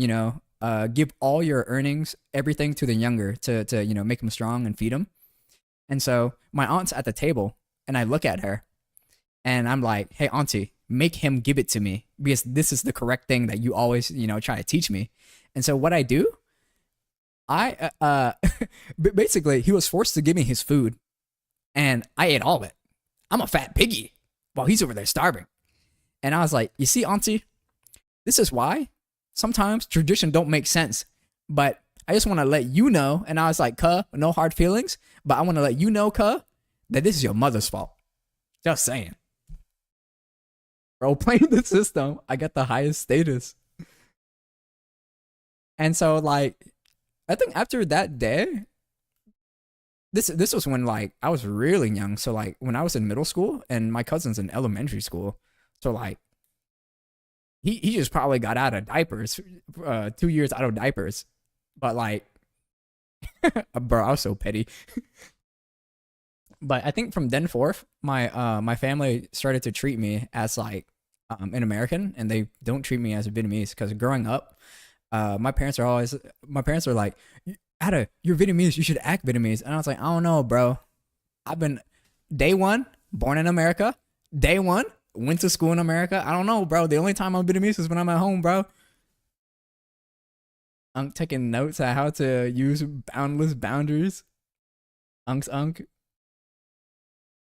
give all your earnings, everything to the younger to make them strong and feed them. And so my aunt's at the table, and I look at her, and I'm like, "Hey, auntie, make him give it to me because this is the correct thing that you always, try to teach me." And so what I do, I basically he was forced to give me his food, and I ate all of it. I'm a fat piggy while he's over there starving. And I was like, "You see, auntie, this is why sometimes tradition don't make sense, but I just want to let you know." And I was like, "Cuh, no hard feelings, but I want to let you know, cuh, that this is your mother's fault." Just saying. Bro, playing the system, I got the highest status. And so like I think after that day, this was when like I was really young. So like when I was in middle school and my cousin's in elementary school. So like he just probably got out of diapers, 2 years out of diapers. But like bro, I was so petty. But I think from then forth, my family started to treat me as like an American, and they don't treat me as a Vietnamese. Because growing up, my parents are like, "Ada, you're Vietnamese. You should act Vietnamese." And I was like, "I don't know, bro. I've been day one born in America, day one went to school in America. I don't know, bro. The only time I'm Vietnamese is when I'm at home, bro. I'm taking notes on how to use boundless boundaries. Unk's unk.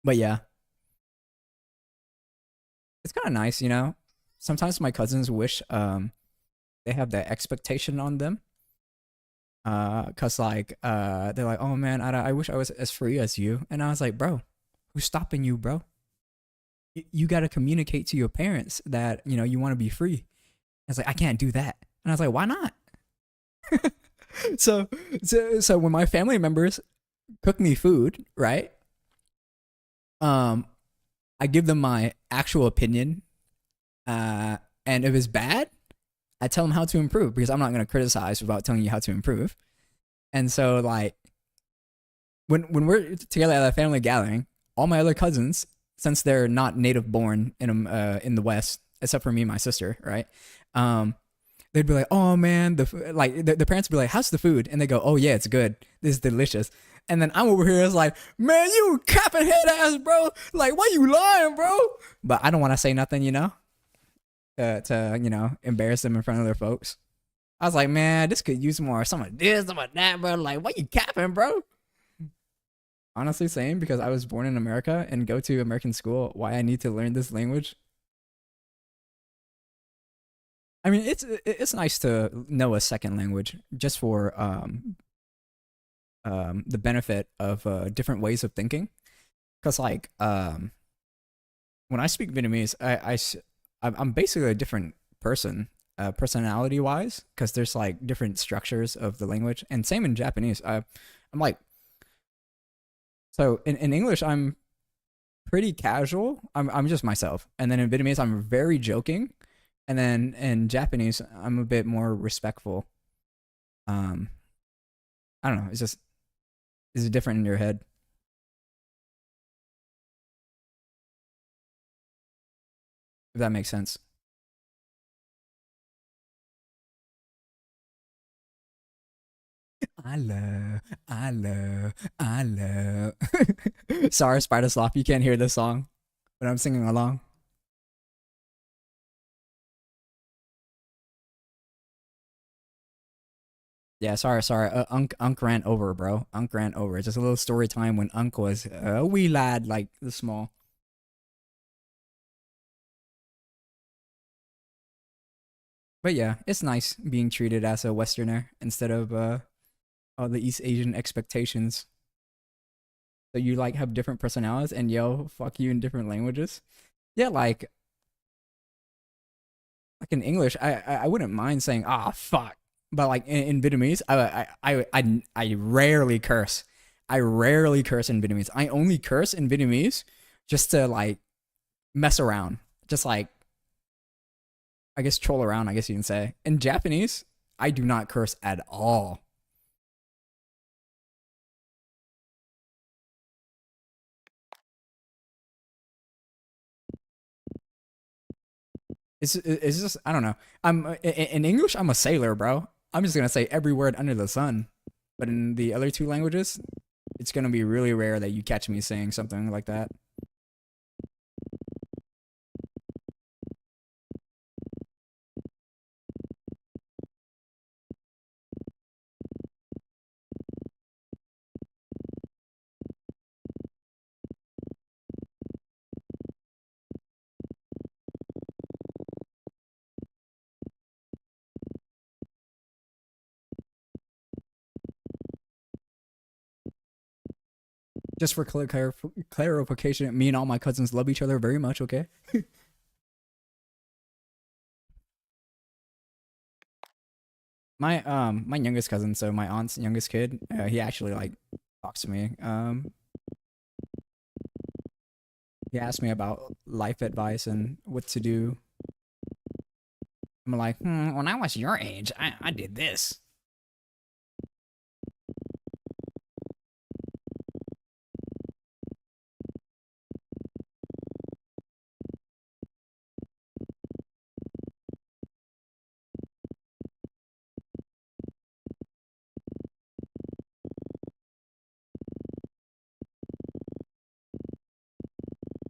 But yeah, it's kind of nice, you know. Sometimes my cousins wish they have that expectation on them. Cause like they're like, oh man, I wish I was as free as you, and I was like, bro, who's stopping you, bro? You got to communicate to your parents that you know you want to be free. I was like, I can't do that, and I was like, why not? so, so when my family members cook me food, right? Um, I give them my actual opinion, and if it's bad, I tell them how to improve because I'm not going to criticize without telling you how to improve. And so, like, when we're together at a family gathering, all my other cousins, since they're not native born in the West, except for me and my sister, right? They'd be like, "Oh man, the parents would be like, how's the food?" And they go, "Oh yeah, it's good. This is delicious." And then I'm over here, it's like, "Man, you capping head ass, bro. Like, why you lying, bro?" But I don't want to say nothing, you know, to you know embarrass them in front of their folks. I was like, man, this could use more some of this, some of that, bro. Like, why you capping, bro? Honestly, same because I was born in America and go to American school. Why I need to learn this language? I mean, it's nice to know a second language just for the benefit of different ways of thinking. Because like when I speak Vietnamese, I'm basically a different person, personality wise, because there's like different structures of the language, and same in Japanese. I'm like, so in English, I'm pretty casual. I'm just myself, and then in Vietnamese, I'm very joking, and then in Japanese, I'm a bit more respectful. Um, I don't know. It's just it's different in your head. If that makes sense. I love, I love. Sorry, Spider Slop, you can't hear this song, but I'm singing along. Yeah, sorry. Unk ran over, bro. Unk ran over. It's just a little story time when Unk was a wee lad, like the small. But yeah, it's nice being treated as a Westerner instead of all the East Asian expectations. So you like have different personalities and yo, fuck you in different languages. Yeah, like in English, I wouldn't mind saying ah fuck, but like in Vietnamese, I rarely curse. I rarely curse in Vietnamese. I only curse in Vietnamese just to like mess around, just like I guess troll around. I guess you can say. In Japanese, I do not curse at all. It's just I don't know. I'm in English. I'm a sailor, bro. I'm just gonna say every word under the sun. But in the other two languages, it's gonna be really rare that you catch me saying something like that. Just for clarification, me and all my cousins love each other very much. Okay. My youngest cousin, so my aunt's youngest kid, he actually like talks to me. He asked me about life advice and what to do. I'm like, when I was your age, I did this.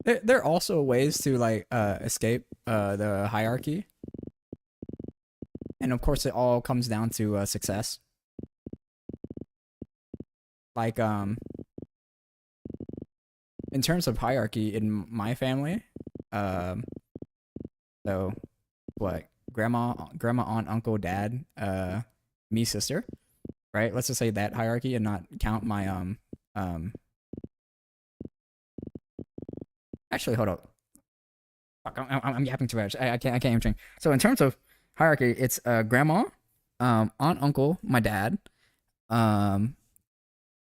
there are also ways to like escape the hierarchy, and of course, it all comes down to success. Like in terms of hierarchy in my family, um, so what grandma, aunt, uncle, dad, me, sister, right? Let's just say that hierarchy and not count my um. Actually, hold up. Fuck, I'm yapping too much. I can't even change. So in terms of hierarchy, it's grandma, aunt, uncle, my dad, um,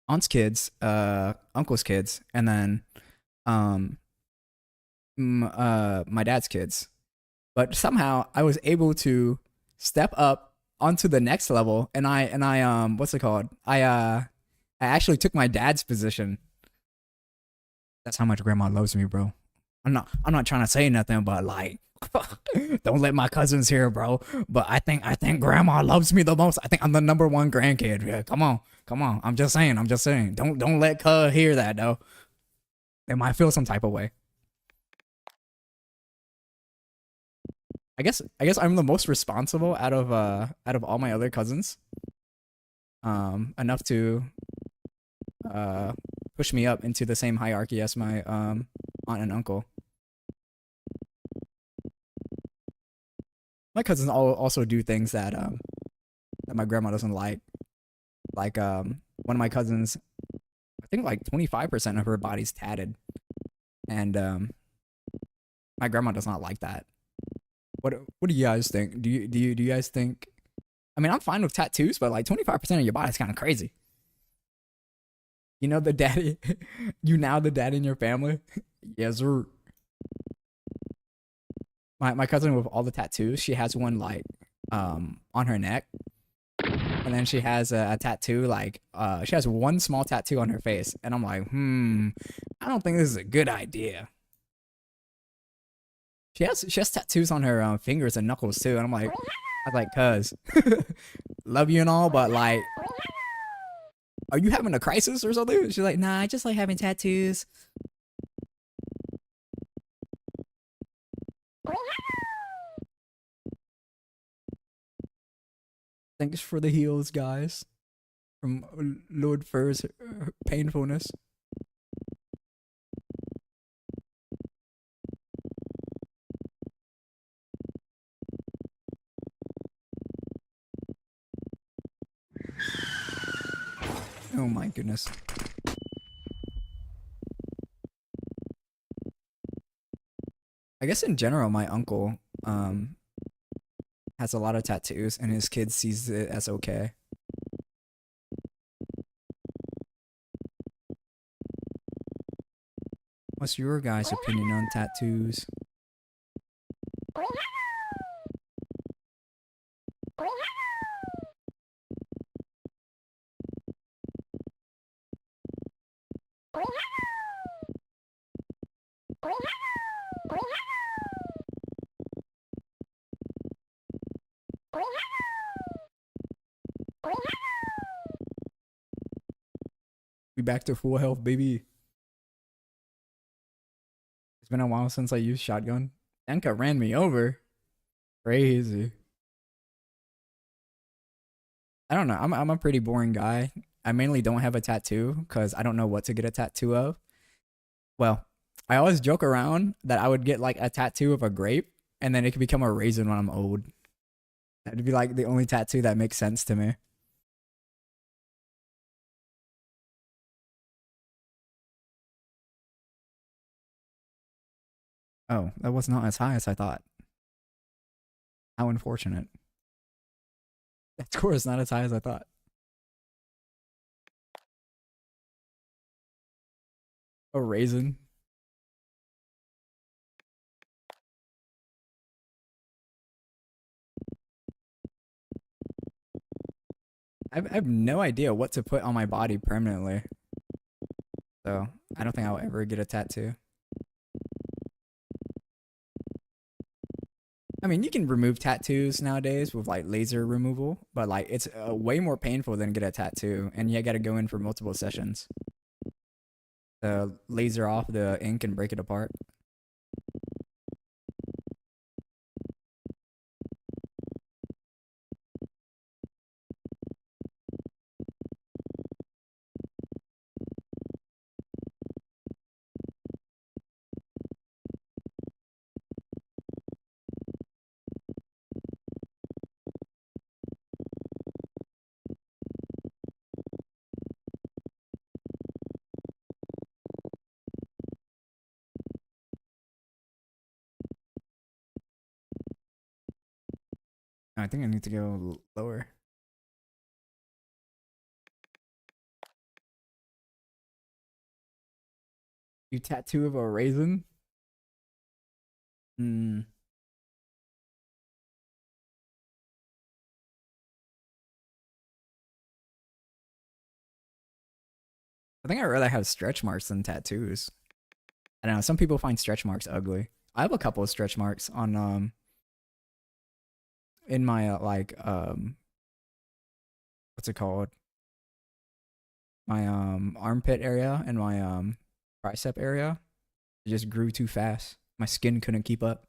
aunt's kids, uncle's kids, and then um, my dad's kids. But somehow I was able to step up onto the next level, and I what's it called? I actually took my dad's position. That's how much grandma loves me, bro. I'm not trying to say nothing, but like, don't let my cousins hear, bro. But I think grandma loves me the most. I think I'm the number one grandkid. Yeah, come on. I'm just saying. Don't let cuz hear that though. They might feel some type of way. I guess I'm the most responsible out of all my other cousins. Enough to uh push me up into the same hierarchy as my aunt and uncle. My cousins all also do things that my grandma doesn't like. Like one of my cousins, I think like 25% of her body's tatted, and my grandma does not like that. What do you guys think? Do you guys think? I mean, I'm fine with tattoos, but like 25% of your body's kind of crazy. You know the daddy, you now the dad in your family. Yes, sir. My cousin with all the tattoos, she has one like on her neck, and then she has a tattoo like she has one small tattoo on her face, and I'm like, I don't think this is a good idea. She has tattoos on her fingers and knuckles too, and I was like, cuz, love you and all, but like, are you having a crisis or something? She's like, nah, I just like having tattoos. Thanks for the heals, guys, from Lord Fur's painfulness. Oh my goodness. I guess in general, my uncle has a lot of tattoos, and his kid sees it as okay. What's your guys' opinion on tattoos? We back to full health, baby. It's been a while since I used shotgun. Anka ran me over. Crazy. I don't know. I'm a pretty boring guy. I mainly don't have a tattoo because I don't know what to get a tattoo of. Well, I always joke around that I would get like a tattoo of a grape, and then it could become a raisin when I'm old. That'd be like the only tattoo that makes sense to me. Oh, that was not as high as I thought. How unfortunate. That score is not as high as I thought. A raisin. I have no idea what to put on my body permanently. So I don't think I'll ever get a tattoo. I mean, you can remove tattoos nowadays with like laser removal, but like it's way more painful than get a tattoo, and you got to go in for multiple sessions. laser off the ink and break it apart. I think I need to go lower. You tattoo of a raisin? Hmm. I think I'd rather have stretch marks than tattoos. I don't know. Some people find stretch marks ugly. I have a couple of stretch marks on in my what's it called? My armpit area and my tricep area. It just grew too fast. My skin couldn't keep up.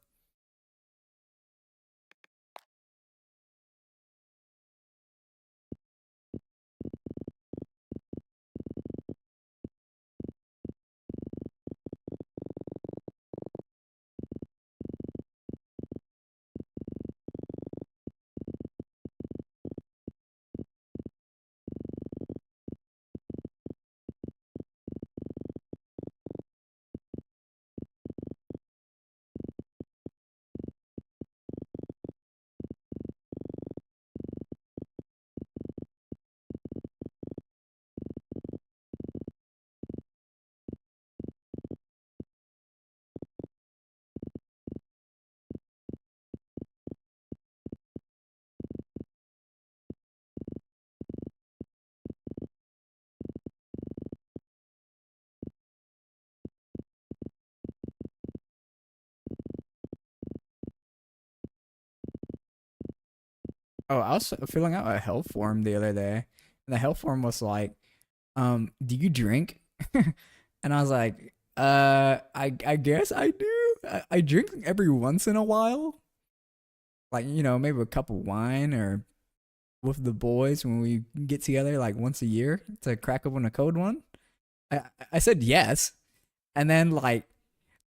Oh, I was filling out a health form the other day, and the health form was like, do you drink? And I was like, I guess I do. I drink every once in a while, like maybe a cup of wine or with the boys when we get together like once a year to crack open a cold one. I I said yes, and then like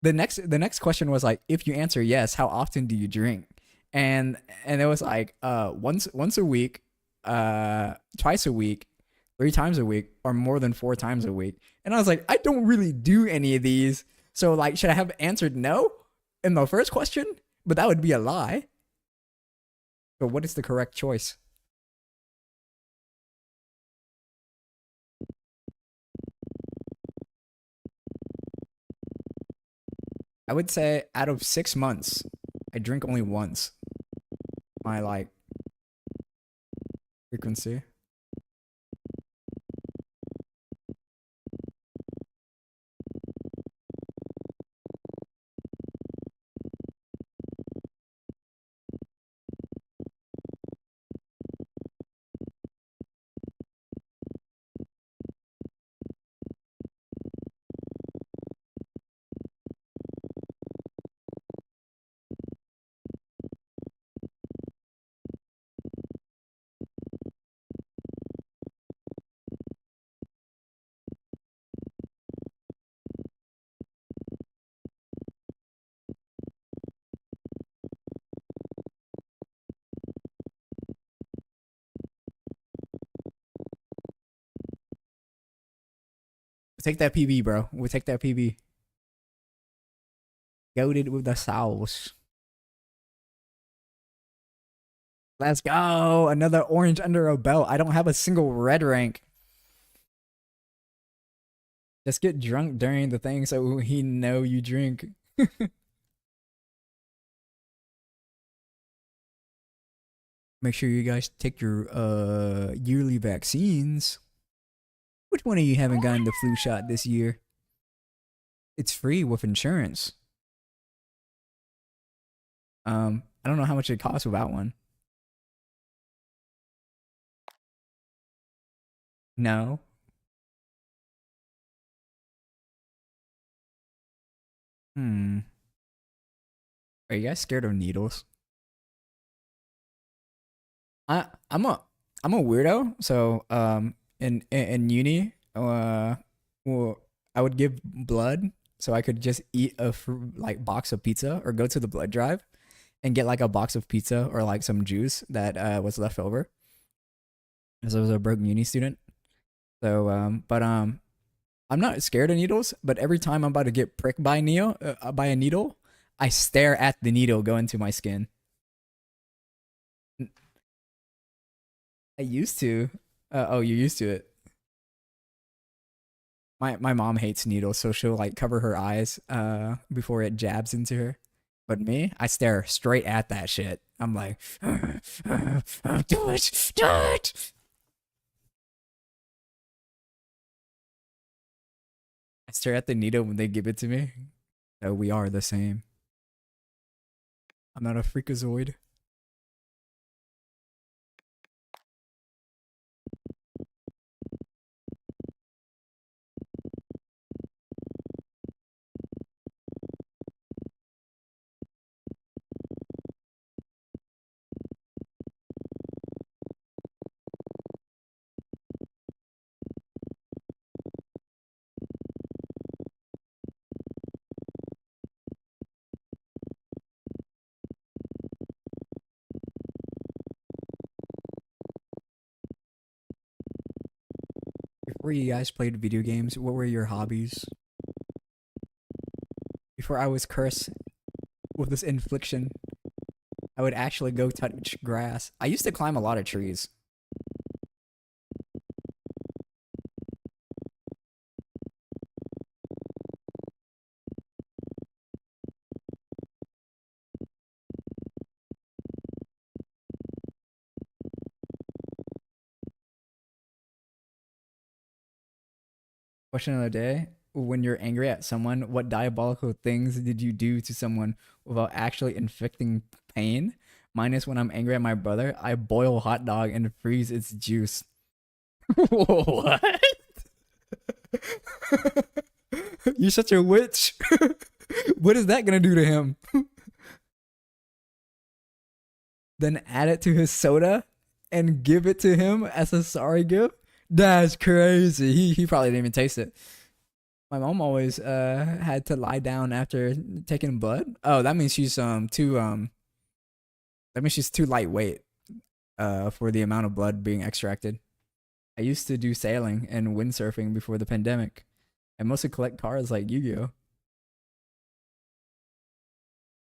the next question was like, if you answer yes, how often do you drink? And it was like once a week, twice a week, 3 times a week, or more than 4 times a week. And I was like, I don't really do any of these. So like, should I have answered no in the first question? But that would be a lie. But what is the correct choice? I would say out of 6 months, I drink only once. My like frequency. We'll take that PB, bro. We'll take that PB. Goaded with the sauce. Let's go. Another orange under a belt. I don't have a single red rank. Just get drunk during the thing so he know you drink. Make sure you guys take your yearly vaccines. Which one of you haven't gotten the flu shot this year? It's free with insurance. I don't know how much it costs without one. No. Hmm. Are you guys scared of needles? I I'm a I'm a weirdo. So in uni, well, I would give blood so I could just eat a like box of pizza or go to the blood drive and get like a box of pizza or like some juice that was left over. Because I was a broke uni student. So I'm not scared of needles, but every time I'm about to get pricked by a needle, I stare at the needle go into my skin. I used to. Oh, you're used to it. My mom hates needles, so she'll like cover her eyes before it jabs into her. But me, I stare straight at that shit. I'm like, do it, do it. I stare at the needle when they give it to me. So we are the same. I'm not a freakazoid. Before you guys played video games, what were your hobbies? Before I was cursed with this infliction, I would actually go touch grass. I used to climb a lot of trees. Question of the day: when you're angry at someone, what diabolical things did you do to someone without actually inflicting pain? Mine is when I'm angry at my brother, I boil hot dog and freeze its juice. What? You're such a witch. What is that gonna do to him? Then add it to his soda and give it to him as a sorry gift? That's crazy. He probably didn't even taste it. My mom always had to lie down after taking blood. Oh, that means she's too lightweight for the amount of blood being extracted. I used to do sailing and windsurfing before the pandemic. I mostly collect cards like Yu-Gi-Oh.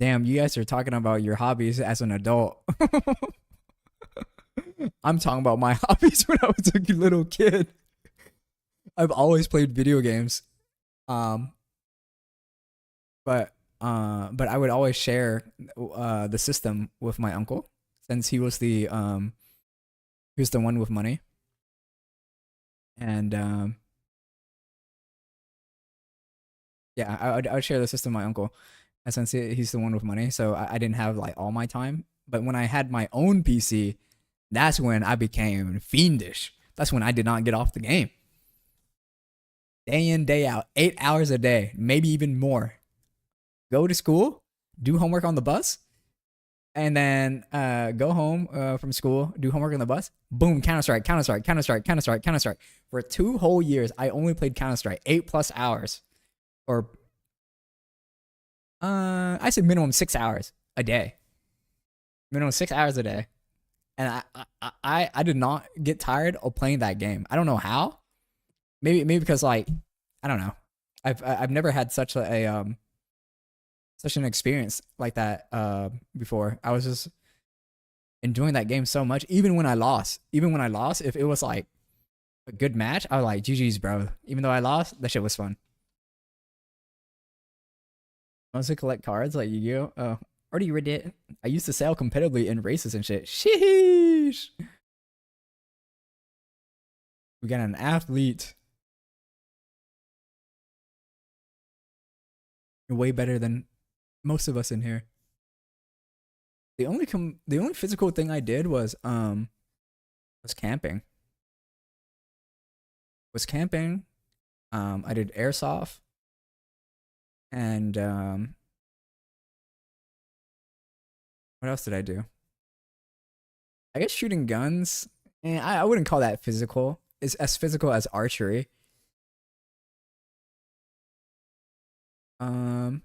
Damn, you guys are talking about your hobbies as an adult. I'm talking about my hobbies when I was a little kid. I've always played video games. Um, but I would always share the system with my uncle since he was the one with money. And yeah, I would share the system with my uncle, and since he's the one with money, so I didn't have like all my time. But when I had my own PC, that's when I became fiendish. That's when I did not get off the game. Day in, day out, 8 hours a day, maybe even more. Go to school, do homework on the bus, and then go home from school, do homework on the bus. Boom, Counter Strike, Counter Strike, Counter Strike, Counter Strike, Counter Strike. For 2 whole years, I only played Counter Strike, 8+ hours, or I said minimum 6 hours a day, minimum 6 hours a day, and I did not get tired of playing that game. I don't know how. Maybe because like I don't know. I've never had such an experience like that before. I was just enjoying that game so much. Even when I lost, if it was like a good match, I was like, GG's, bro. Even though I lost, that shit was fun. I also collect cards like Yu-Gi-Oh. Oh, already read it. I used to sell competitively in races and shit. Sheesh. We got an athlete. You're way better than most of us in here. The only physical thing I did was camping. Was camping. I did airsoft. And what else did I do? I guess shooting guns. And I wouldn't call that physical. It's as physical as archery. Um,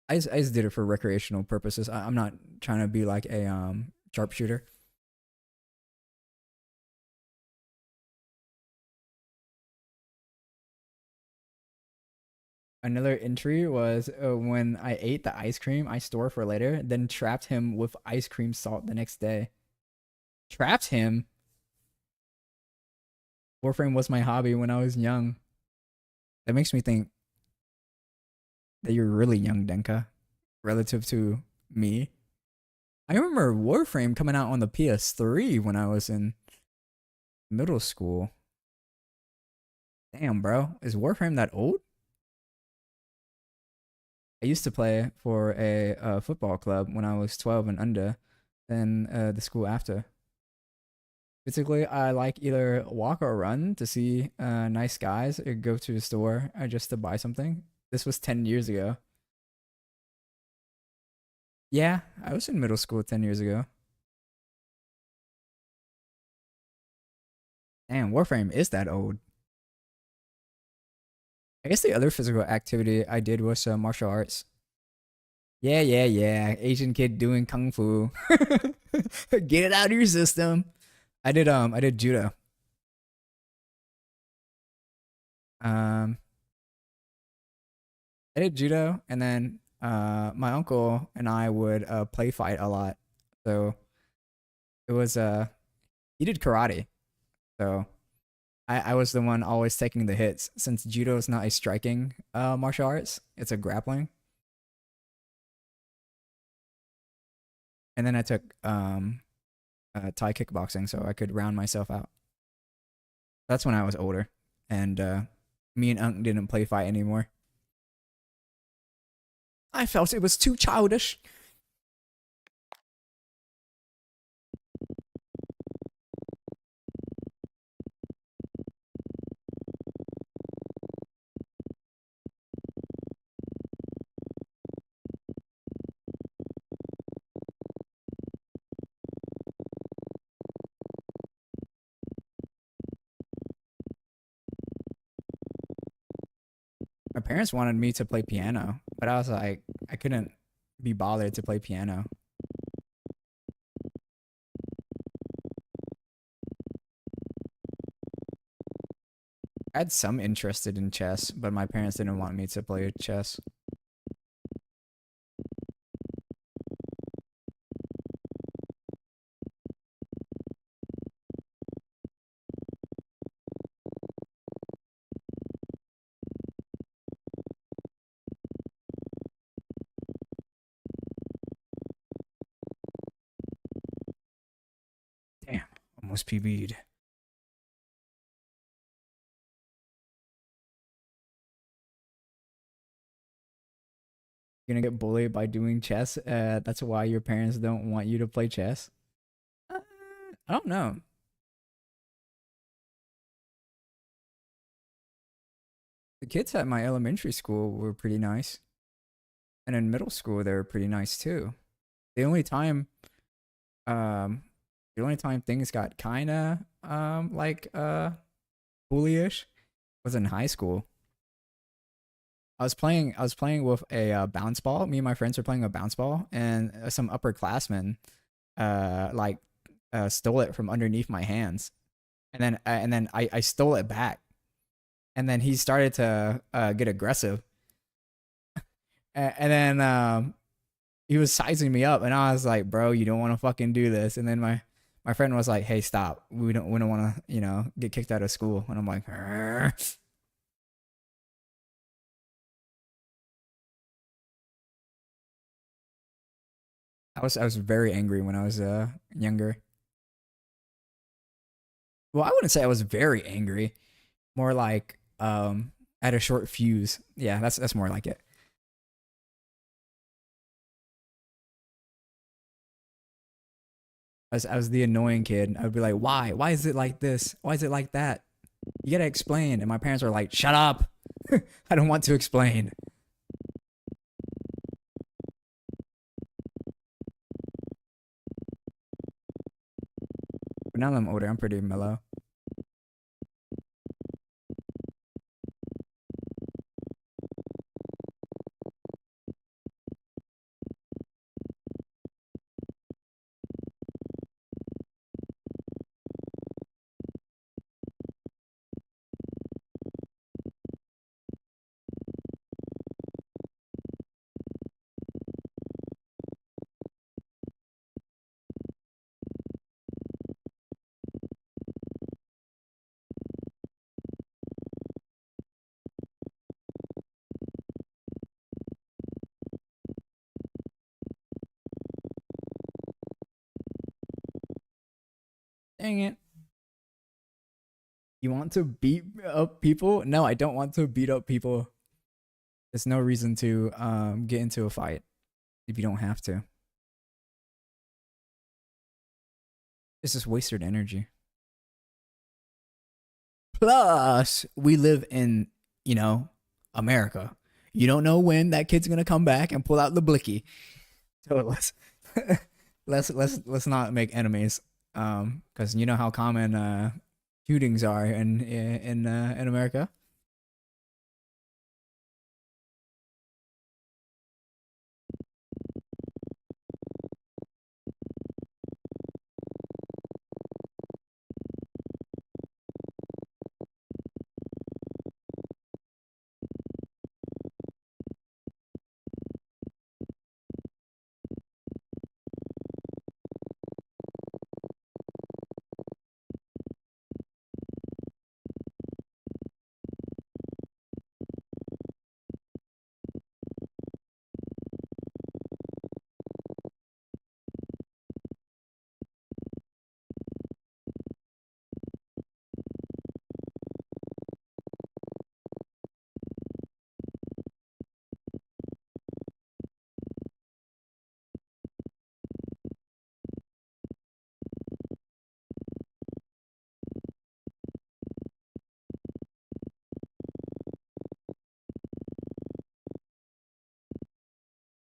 I just did it for recreational purposes. I'm not trying to be like a sharpshooter. Another entry was when I ate the ice cream I store for later, then trapped him with ice cream salt the next day. Trapped him. Warframe was my hobby when I was young. That makes me think that you're really young, Denka, relative to me. I remember Warframe coming out on the PS3 when I was in middle school. Damn, bro. Is Warframe that old? I used to play for a football club when I was 12 and under, then the school after. Basically, I like either walk or run to see nice guys or go to the store just to buy something. This was 10 years ago. Yeah, I was in middle school 10 years ago. Damn, Warframe is that old. I guess the other physical activity I did was martial arts. Yeah, yeah, yeah. Asian kid doing kung fu. Get it out of your system. I did judo. Um I did judo, and then my uncle and I would play fight a lot. So it was he did karate. So I was the one always taking the hits since judo is not a striking martial arts. It's a grappling. And then I took Thai kickboxing so I could round myself out. That's when I was older, and me and Unc didn't play fight anymore. I felt it was too childish. My parents wanted me to play piano, but I was like, I couldn't be bothered to play piano. I had some interest in chess, but my parents didn't want me to play chess. Damn, almost PB'd. You're gonna get bullied by doing chess. That's why your parents don't want you to play chess. Uh, I don't know. The kids at my elementary school were pretty nice, and in middle school they were pretty nice too. The only time, um, the only time things got kind of like bullyish was in high school. I was playing with a bounce ball. Me and my friends were playing a bounce ball, and some upperclassmen like stole it from underneath my hands, and then I stole it back, and then he started to get aggressive, and then he was sizing me up, and I was like, "Bro, you don't want to fucking do this." And then my friend was like, "Hey, stop. We don't want to get kicked out of school." And I'm like, "Arr." I was very angry when I was younger. Well, I wouldn't say I was very angry. More like at a short fuse. Yeah, that's more like it. I was the annoying kid. I would be like, "Why? Why is it like this? Why is it like that? You gotta explain." And my parents are like, "Shut up." I don't want to explain. But now that I'm older, I'm pretty mellow. Dang it. You want to beat up people? No, I don't want to beat up people. There's no reason to get into a fight if you don't have to. It's just wasted energy. Plus, we live in, America. You don't know when that kid's gonna come back and pull out the blicky. So let's not make enemies. Because you know how common shootings are in America.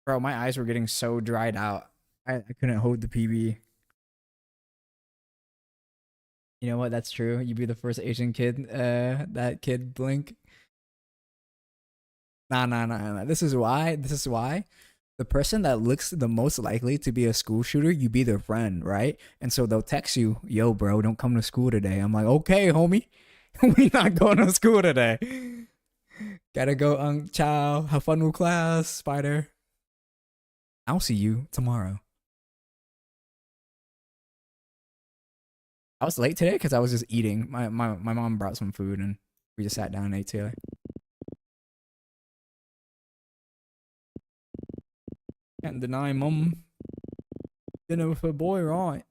Bro, my eyes were getting so dried out. I couldn't hold the PB. You know what? That's true. You'd be the first Asian kid, that kid blink. Nah. This is why. This is why. The person that looks the most likely to be a school shooter, you be their friend, right? And so they'll text you, "Yo, bro, don't come to school today." I'm like, "Okay, homie, we not going to school today. Gotta go, ciao. Have fun with class, Spider. I'll see you tomorrow." I was late today because I was just eating. My mom brought some food and we just sat down and ate together. Can't deny mom dinner with her boy, right?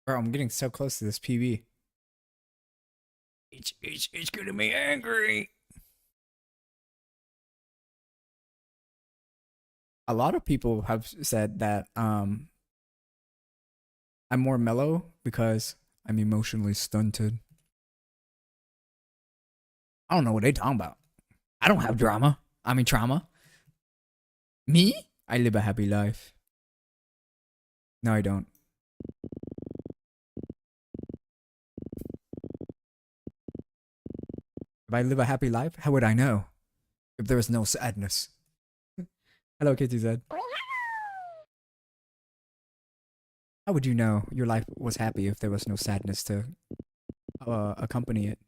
Bro, I'm getting so close to this PB. It's getting me angry. A lot of people have said that I'm more mellow because I'm emotionally stunted. I don't know what they talking about. I don't have drama. I mean trauma. Me? I live a happy life. No, I don't. If I live a happy life, how would I know if there was no sadness? Hello, KTZ. How would you know your life was happy if there was no sadness to accompany it?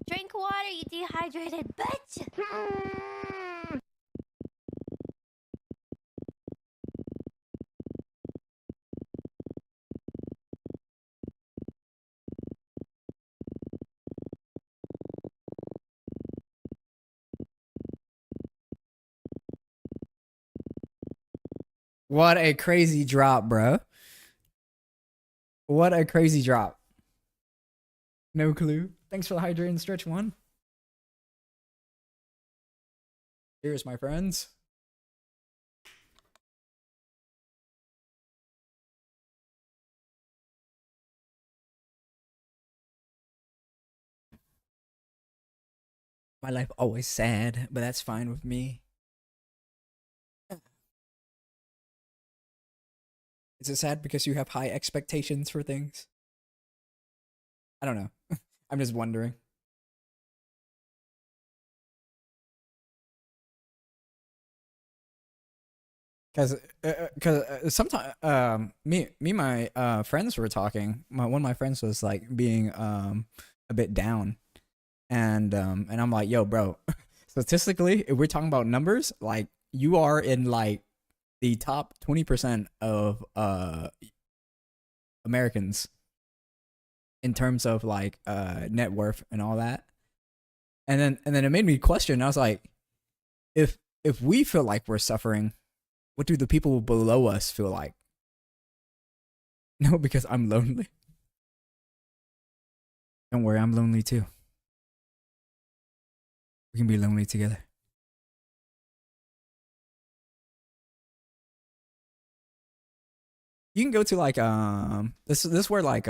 Drink water, you dehydrated bitch! What a crazy drop, bro. What a crazy drop. No clue. Thanks for the hydrate and stretch one. Cheers, my friends. My life always sad, but that's fine with me. Is it sad because you have high expectations for things? I don't know. I'm just wondering. Cause sometimes my friends were talking. One of my friends was like being a bit down, and I'm like, yo, bro, statistically, if we're talking about numbers, like you are in like the top 20% of Americans in terms of like net worth and all that. And then it made me question. I was like, if we feel like we're suffering, what do the people below us feel like? No, because I'm lonely. Don't worry, I'm lonely too. We can be lonely together. You can go to like this is where like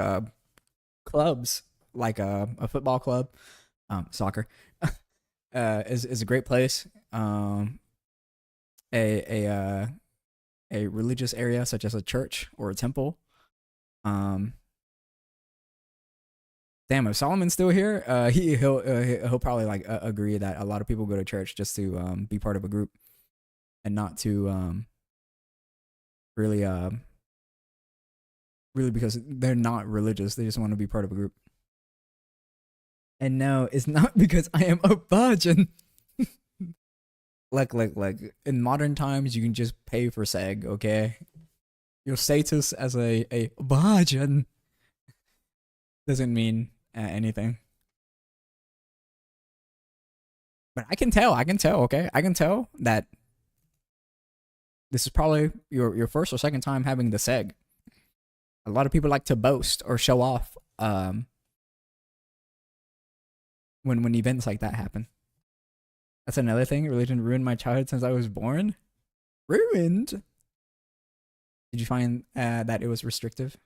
clubs like a football club, soccer, is a great place. A religious area such as a church or a temple. Damn, if Solomon's still here, he'll probably like agree that a lot of people go to church just to be part of a group and not to really really because they're not religious. They just want to be part of a group. And no, it's not because I am a virgin. like in modern times, you can just pay for seg, okay? Your status as a virgin doesn't mean anything. But I can tell, okay? I can tell that this is probably your first or second time having the seg. A lot of people like to boast or show off when events like that happen. That's another thing. Religion ruined my childhood since I was born. Ruined? Did you find that it was restrictive?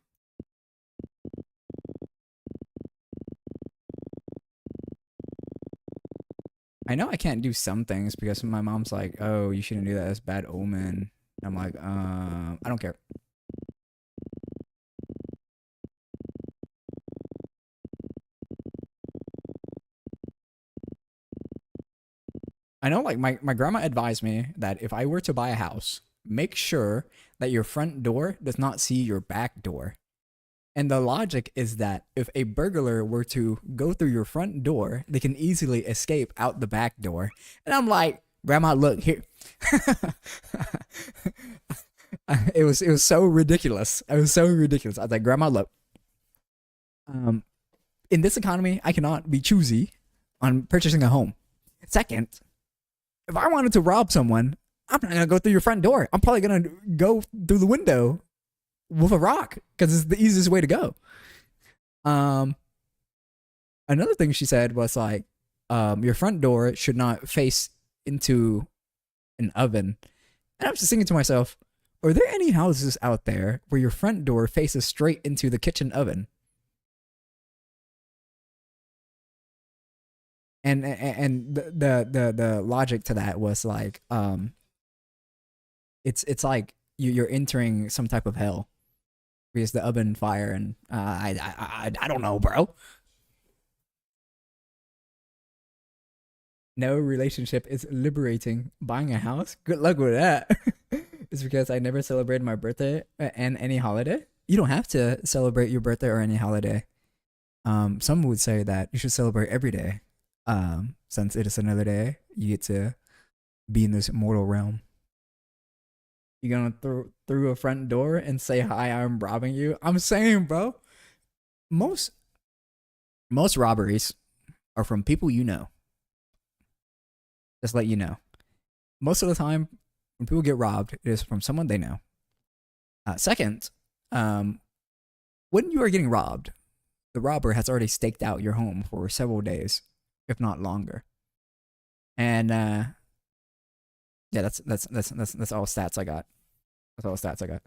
I know I can't do some things because my mom's like, oh, you shouldn't do that. That's bad omen. I'm like, I don't care. I know, like, my grandma advised me that if I were to buy a house, make sure that your front door does not see your back door. And the logic is that if a burglar were to go through your front door, they can easily escape out the back door. And I'm like, Grandma, look here. It was so ridiculous. It was so ridiculous. I was like, Grandma, look. In this economy, I cannot be choosy on purchasing a home. Second, if I wanted to rob someone, I'm not gonna go through your front door. I'm probably gonna go through the window with a rock because it's the easiest way to go. Another thing she said was like, your front door should not face into an oven. And I was just thinking to myself, are there any houses out there where your front door faces straight into the kitchen oven? And the logic to that was like, it's like you're entering some type of hell because the oven fire and I don't know, bro. No relationship is liberating. Buying a house? Good luck with that. It's because I never celebrated my birthday and any holiday. You don't have to celebrate your birthday or any holiday. Some would say that you should celebrate every day. Since it is another day, you get to be in this mortal realm. You gonna through a front door and say hi? I'm robbing you. I'm saying, bro. Most most robberies are from people you know. Just let you know. Most of the time, when people get robbed, it is from someone they know. Second, um, when you are getting robbed, the robber has already staked out your home for several days, if not longer. And yeah, that's all stats I got. That's all stats I got.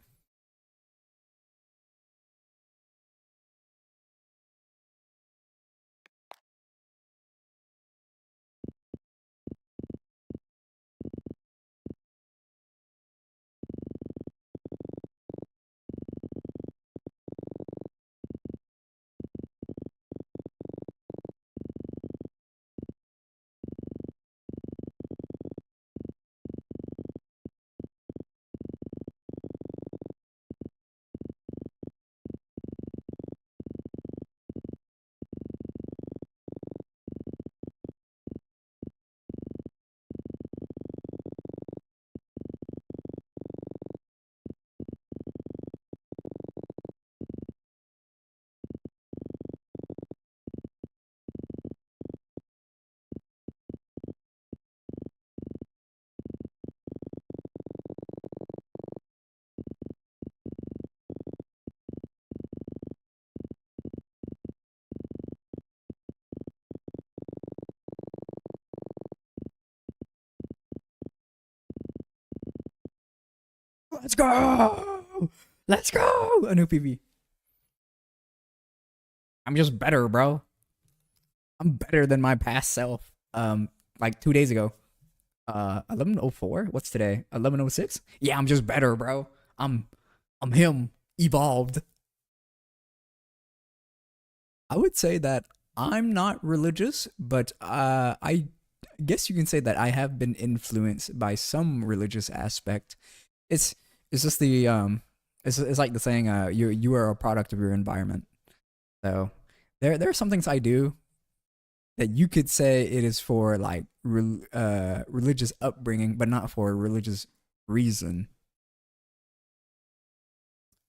Let's go. Let's go. A new PV. I'm just better, bro. I'm better than my past self. Like 2 days ago. 11:04. What's today? 11:06. Yeah, I'm just better, bro. I'm him evolved. I would say that I'm not religious, but I guess you can say that I have been influenced by some religious aspect. It's it's just the it's like the saying you are a product of your environment. So there are some things I do that you could say it is for like religious upbringing, but not for a religious reason.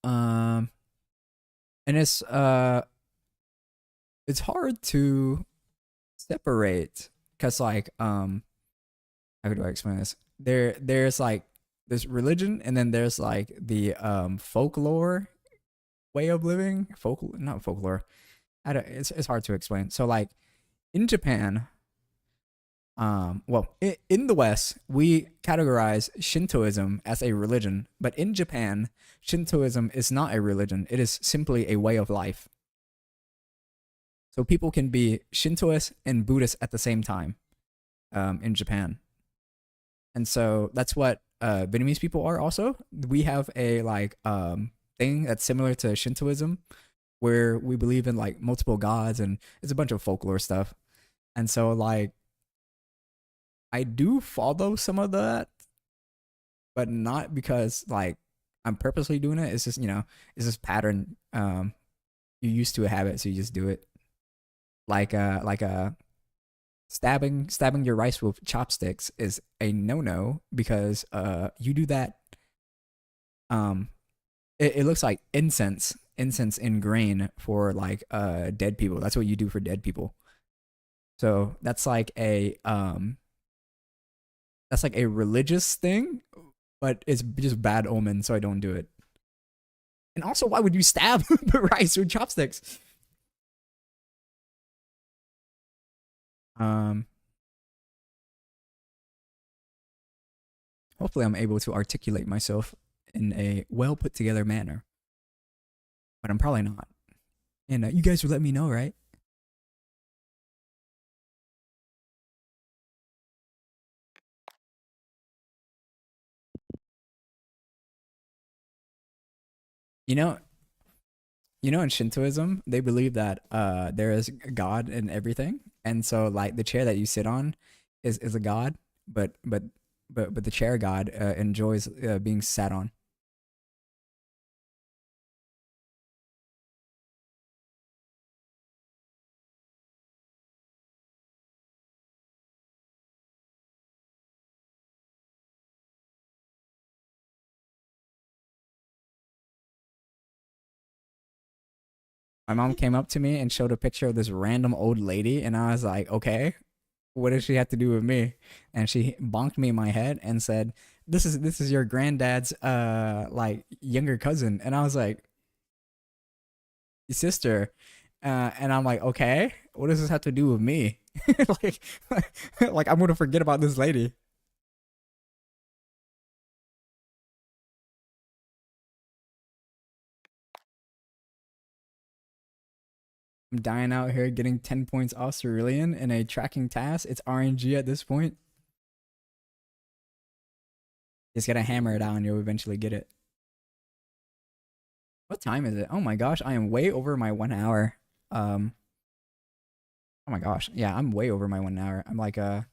Um, and it's hard to separate because like how do I explain this? There's like this religion, and then there's like the folklore way of living. Not folklore. I don't, it's hard to explain. So like in Japan, well, in the West, we categorize Shintoism as a religion, but in Japan, Shintoism is not a religion. It is simply a way of life. So people can be Shintoist and Buddhist at the same time in Japan. And so that's what Vietnamese people are also. We have a like thing that's similar to Shintoism where we believe in like multiple gods and it's a bunch of folklore stuff. And so like I do follow some of that, but not because like I'm purposely doing it. It's just, it's this pattern. You're used to a habit, so you just do it. Like stabbing your rice with chopsticks is a no because you do that. Um, it looks like incense in grain for like dead people. That's what you do for dead people. So that's like a religious thing, but it's just bad omen, so I don't do it. And also, why would you stab the rice with chopsticks? Um, hopefully, I'm able to articulate myself in a well put together manner, but I'm probably not. And you guys will let me know, right? You know, in Shintoism, they believe that there is God in everything, and so like the chair that you sit on is a god, but the chair god enjoys being sat on. My mom came up to me and showed a picture of this random old lady, and I was like, okay, what does she have to do with me? And she bonked me in my head and said, this is your granddad's like younger cousin, and I was like, sister. And I'm like, okay, what does this have to do with me? like, like I'm gonna forget about this lady. I'm dying out here getting 10 points off Cerulean in a tracking task. It's RNG at this point. Just gotta hammer it out and you'll eventually get it. What time is it? Oh my gosh, I am way over my 1 hour. Um, oh my gosh, yeah, I'm way over my 1 hour. I'm like an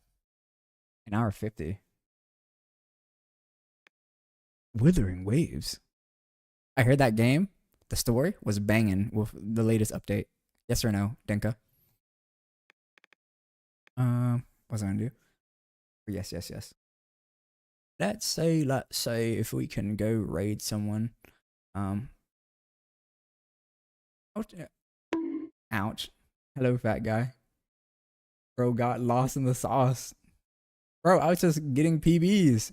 hour 50. Withering Waves. I heard that game. The story was banging with the latest update. Yes or no, Denka? What's I gonna do? Yes, yes, yes. Let's say if we can go raid someone. Um, ouch, ouch. Hello, fat guy. Bro got lost in the sauce. Bro, I was just getting PBs.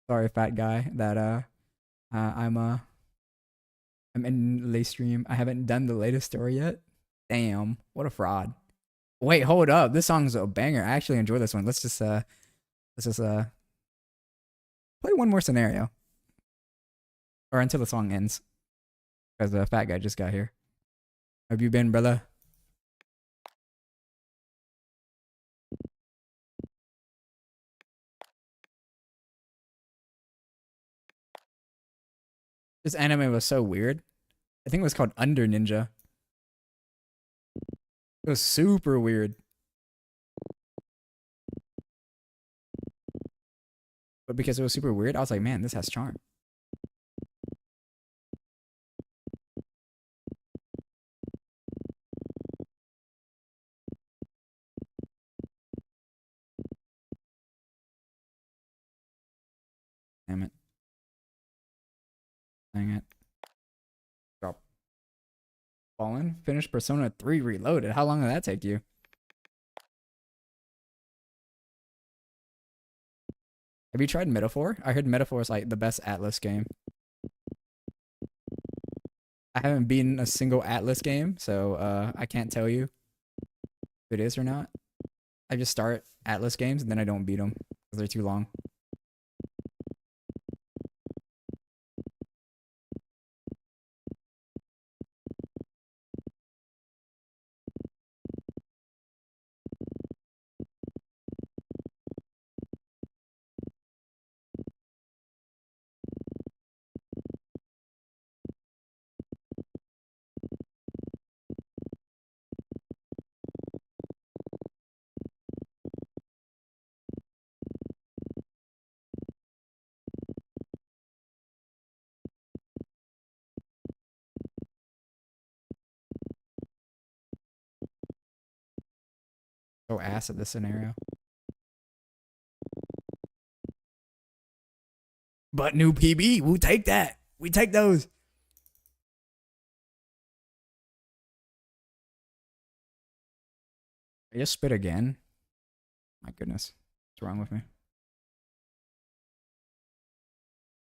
Sorry, fat guy. That I'm in late stream. I haven't done the latest story yet. Damn, what a fraud. Wait, hold up. This song's a banger. I actually enjoy this one. Let's just play one more scenario. Or until the song ends. Because the fat guy just got here. Have you been, brother? This anime was so weird. I think it was called Under Ninja. It was super weird. But because it was super weird, I was like, man, this has charm. Damn it. Dang it. Drop. Fallen. Finish Persona 3 Reloaded. How long did that take you? Have you tried Metaphor? I heard Metaphor is like the best Atlas game. I haven't beaten a single Atlas game, so I can't tell you if it is or not. I just start Atlas games and then I don't beat them because they're too long. So ass at this scenario. But new PB, we'll take that. We take those. I just spit again. My goodness. What's wrong with me?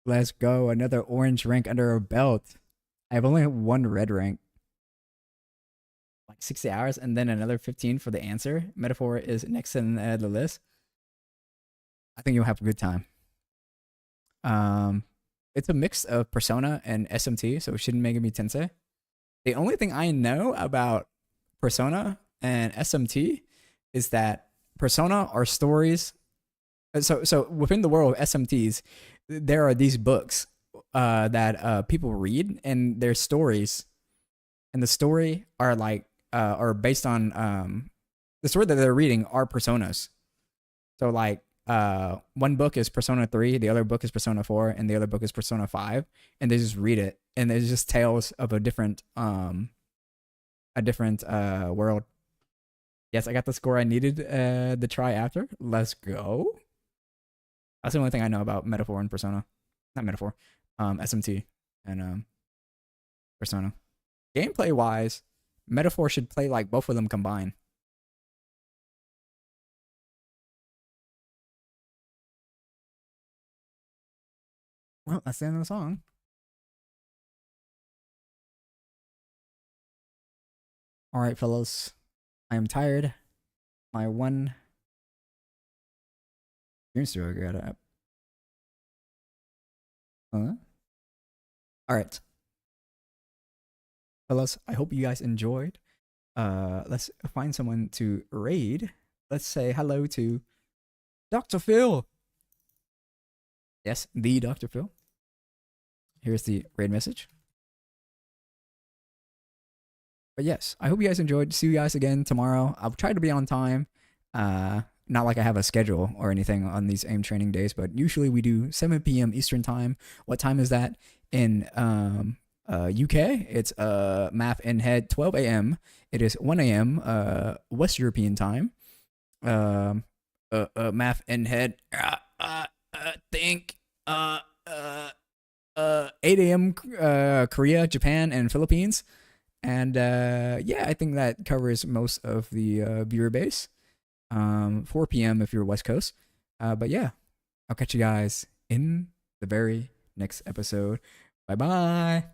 Let's go. Another orange rank under our belt. I have only one red rank. like 60 hours and then another 15 for the answer. Metaphor is next in the list. I think you'll have a good time. Um, it's a mix of Persona and SMT, so Shin Megami Tensei. The only thing I know about Persona and SMT is that Persona are stories. So within the world of SMTs, there are these books that people read, and their stories, and the story are based on the story that they're reading are personas. So like one book is Persona 3, the other book is Persona 4, and the other book is Persona 5, and they just read it, and there's just tales of a different world. Yes, I got the score I needed to try after. Let's go. That's the only thing I know about Metaphor and Persona. Not Metaphor. SMT and Persona. Gameplay wise, Metaphor should play like both of them combined. Well, that's the end of the song. All right, fellas. I am tired. My one dream story got up. All right, fellas. I hope you guys enjoyed. Let's find someone to raid. Let's say hello to Dr. Phil. Yes, the Dr. Phil. Here's the raid message. But yes, I hope you guys enjoyed. See you guys again tomorrow. I'll try to be on time. Not like I have a schedule or anything on these AIM training days, but usually we do 7 p.m. Eastern time. What time is that in UK? It's math in head 12 a.m. It is 1 a.m. West European time. Math in head. Think 8 a.m. Korea, Japan, and Philippines. And yeah, I think that covers most of the viewer base. 4 p.m. if you're West Coast. But yeah, I'll catch you guys in the very next episode. Bye bye.